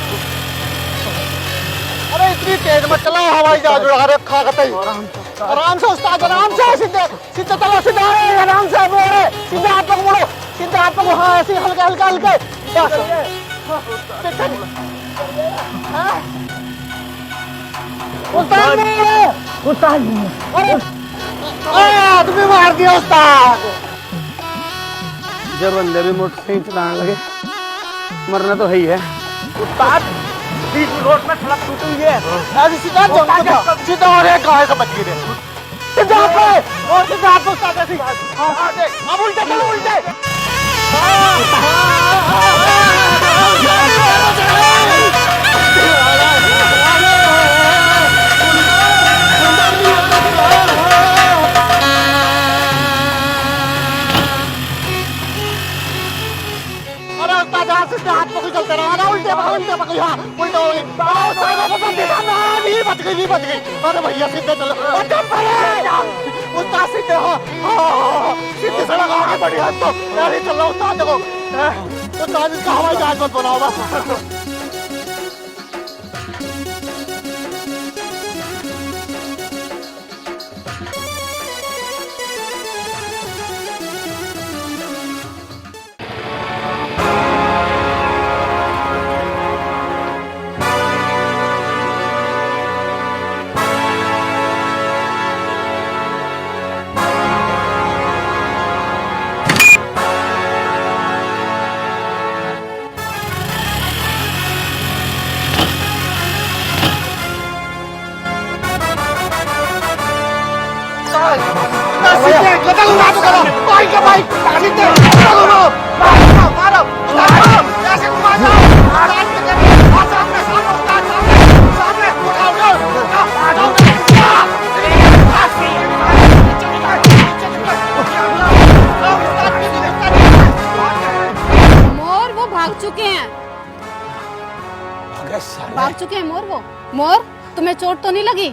अरे इतनी तेज मत चलाओ, हवाई जहाज उड़ा रखा कतई। आराम से उस्ताद, आराम से, सीधे सीधे चलो, सीधे आराम से मोड़े, सीधे हाथ तक मोड़ो, सीधे हाथ तक। हाँ ऐसे हल्के हल्के हल्के, उस्ताद मोड़ो, उस्ताद। अरे आदमी मार दिया उस्ताद। जब बंदे भी मोटरसाइकिल चलाने लगे, मरना तो है ही है। उस्ताद बीच रोड में सड़क टूटी हुई है, ऐसे सीधा जाओ, सीधा। और एक गाय से बच गई है, सीधा पे और सीधा पे उस्ताद, ऐसे। अब उल्टे चलो, उल्टे। सीधे हाथ पकड़ चलते रहो ना, उल्टे पकड़, हाँ उल्टे हो गई। नहीं बच गई। अरे भैया सीधे चलो, उस्ताद सीधे हो, सीधे सड़क आगे बढ़ी है तो यार चल रहा उस्ताद। देखो उस्ताद, इसका हवाई जहाज मत बनाओ बस। भाग चुके हैं मोर। वो मोर, तुम्हें चोट तो नहीं लगी?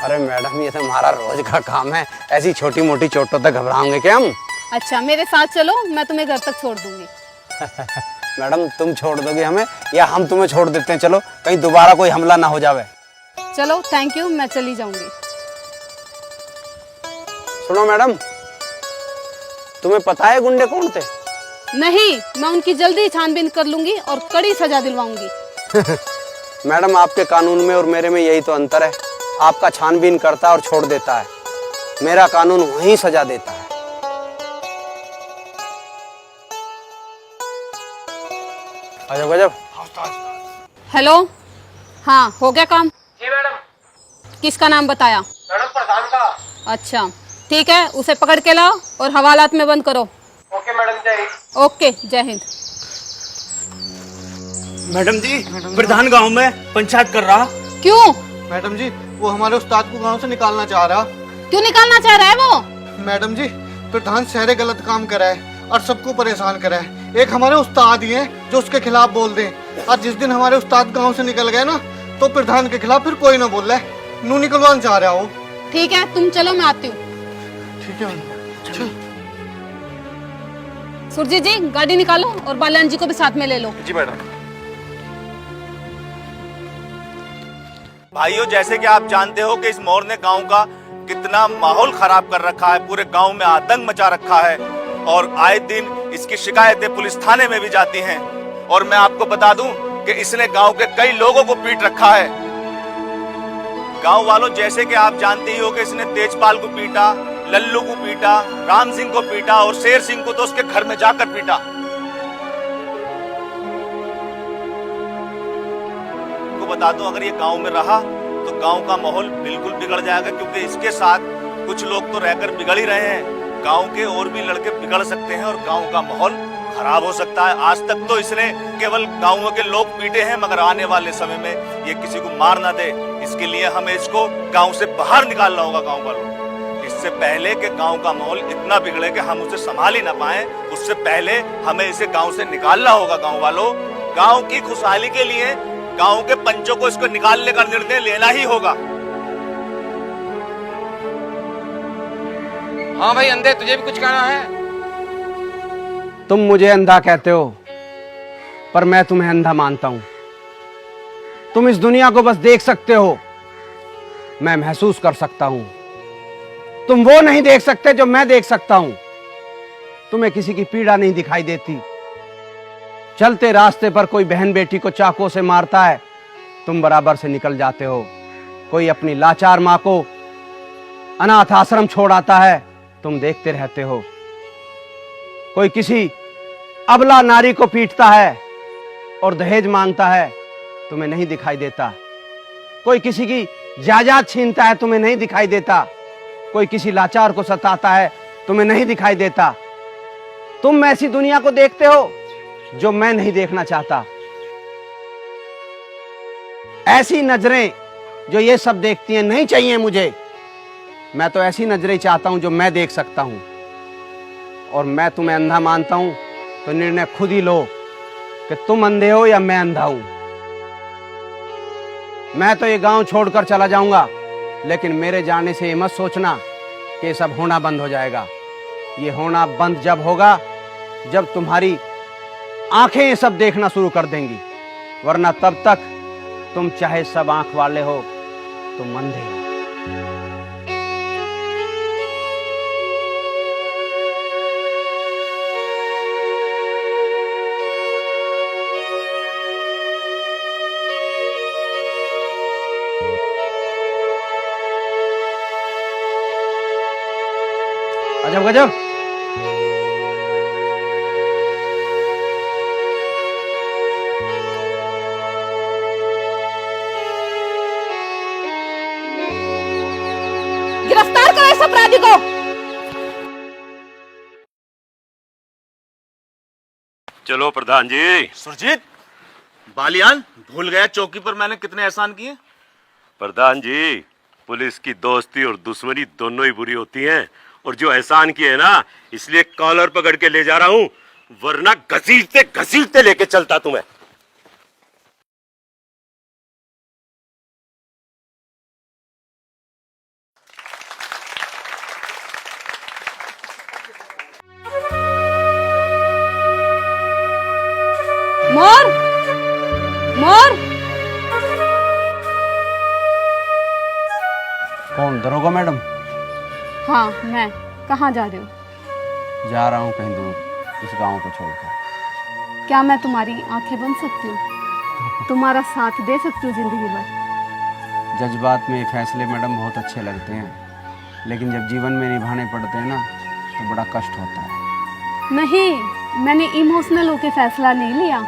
अरे मैडम, ये तो हमारा रोज का काम है, ऐसी छोटी मोटी चोटों तक घबराओगे क्या हम? अच्छा मेरे साथ चलो, मैं तुम्हें घर तक छोड़ दूंगी। मैडम तुम छोड़ दोगे हमें या हम तुम्हें छोड़ देते हैं? चलो, कहीं दोबारा कोई हमला ना हो जावे। चलो थैंक यू, मैं चली जाऊंगी। सुनो मैडम, तुम्हें पता है गुंडे कौन थे? नहीं, मैं उनकी जल्दी छानबीन कर लूंगी और कड़ी सजा दिलवाऊंगी। मैडम, आपके कानून में और मेरे में यही तो अंतर है, आपका छानबीन करता है और छोड़ देता है, मेरा कानून वहीं सजा देता है। गजब गजब। हेलो, हाँ हो गया काम? जी मैडम। किसका नाम बताया? मैडम प्रधान का। अच्छा ठीक है, उसे पकड़ के लाओ और हवालात में बंद करो। ओके मैडम, जय हिंद। ओके, जय हिंद। मैडम जी, प्रधान गांव में पंचायत कर रहा। क्यों? मैडम जी, वो हमारे उस्ताद को गांव से निकालना चाह रहा। क्यों निकालना चाह रहा है वो? मैडम जी, प्रधान शहरे गलत काम करा है और सबको परेशान करा है। एक हमारे उस्ताद ही हैं जो उसके खिलाफ बोल दें, और जिस दिन हमारे उस्ताद गांव से निकल गए ना, तो प्रधान के खिलाफ फिर कोई ना बोल रहा है। नू निकलवान चाह रहा हो। ठीक है, तुम चलो, मैं आती हूँ। ठीक है। सुरजीत जी, गाड़ी निकालो और बाल्यान जी को भी साथ में ले लो। जी मैडम। भाइयों, जैसे कि आप जानते हो कि इस मोर ने गांव का कितना माहौल खराब कर रखा है, पूरे गांव में आतंक मचा रखा है और आए दिन इसकी शिकायतें पुलिस थाने में भी जाती हैं। और मैं आपको बता दूं कि इसने गांव के कई लोगों को पीट रखा है। गांव वालों, जैसे कि आप जानते ही हो कि इसने तेजपाल को पीटा, लल्लू को पीटा, राम सिंह को पीटा और शेर सिंह को तो उसके घर में जाकर पीटा। आपको बता दूं, अगर ये गांव में रहा तो गांव का माहौल बिल्कुल बिगड़ जाएगा, क्योंकि इसके साथ कुछ लोग तो रहकर बिगड़ ही रहे हैं। गांव के और भी लड़के बिगड़ सकते हैं और गांव का माहौल खराब हो सकता है। आज तक तो इसने केवल गांव के लोग पीटे हैं, मगर आने वाले समय में ये किसी को मार ना दे, इसके लिए हमें इसको गांव से बाहर निकालना होगा गांव वालों। इससे पहले कि गांव का माहौल इतना बिगड़े कि हम उसे संभाल ही ना पाए, उससे पहले हमें इसे गांव से निकालना होगा गांव वालों। गांव की खुशहाली के लिए गांव के पंचों को इसको निकालने का निर्णय लेना ही होगा। हाँ भाई अंधे, तुझे भी कुछ कहना है? तुम मुझे अंधा कहते हो, पर मैं तुम्हें अंधा मानता हूं। तुम इस दुनिया को बस देख सकते हो, मैं महसूस कर सकता हूं। तुम वो नहीं देख सकते जो मैं देख सकता हूं। तुम्हें किसी की पीड़ा नहीं दिखाई देती। चलते रास्ते पर कोई बहन बेटी को चाकू से मारता है, तुम बराबर से निकल जाते हो। कोई अपनी लाचार मां को अनाथ आश्रम छोड़ आता है, तुम देखते रहते हो। कोई किसी अबला नारी को पीटता है और दहेज मांगता है, तुम्हें नहीं दिखाई देता। कोई किसी की जायदाद छीनता है, तुम्हें नहीं दिखाई देता। कोई किसी लाचार को सताता है, तुम्हें नहीं दिखाई देता। तुम ऐसी दुनिया को देखते हो जो मैं नहीं देखना चाहता। ऐसी नजरें जो ये सब देखती हैं नहीं चाहिए मुझे। मैं तो ऐसी नजरें चाहता हूं जो मैं देख सकता हूं। और मैं तुम्हें अंधा मानता हूं तो निर्णय खुद ही लो कि तुम अंधे हो या मैं अंधा हूं। मैं तो ये गांव छोड़कर चला जाऊंगा, लेकिन मेरे जाने से ये मत सोचना कि ये सब होना बंद हो जाएगा। ये होना बंद जब होगा जब तुम्हारी आंखें ये सब देखना शुरू कर देंगी, वरना तब तक तुम चाहे सब आंख वाले हो, तुम अंधे हो। अजब गजब। गिरफ्तार करो इस अपराधी को। चलो प्रधान जी। सुरजीत, बालियान भूल गया चौकी पर मैंने कितने एहसान किए? प्रधान जी, पुलिस की दोस्ती और दुश्मनी दोनों ही बुरी होती हैं, और जो एहसान किए ना, इसलिए कॉलर पकड़ के ले जा रहा हूं, वरना घसीटते घसीटते लेके चलता तुम्हें। मोर, मोर। कौन? दरोगा मैडम? हाँ, मैं। कहाँ जा रहे हो? जा रहा हूँ कहीं दूर, इस गांव को छोड़कर। क्या मैं तुम्हारी आंखें बन सकती हूँ? तुम्हारा साथ दे सकती हूँ जिंदगी भर? जज्बात में फैसले मैडम बहुत अच्छे लगते हैं, लेकिन जब जीवन में निभाने पड़ते हैं ना, तो बड़ा कष्ट होता है। नहीं, मैंने इमोशनल होके फैसला नहीं लिया।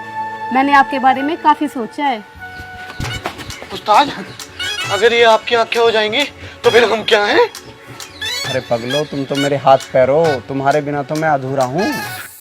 मैंने आपके बारे में काफी सोचा है। उस्ताद, अगर ये आपकी आंखें हो जाएंगी तो फिर हम क्या हैं? अरे पगलो, तुम तो मेरे हाथ पैर हो, तुम्हारे बिना तो मैं अधूरा हूँ।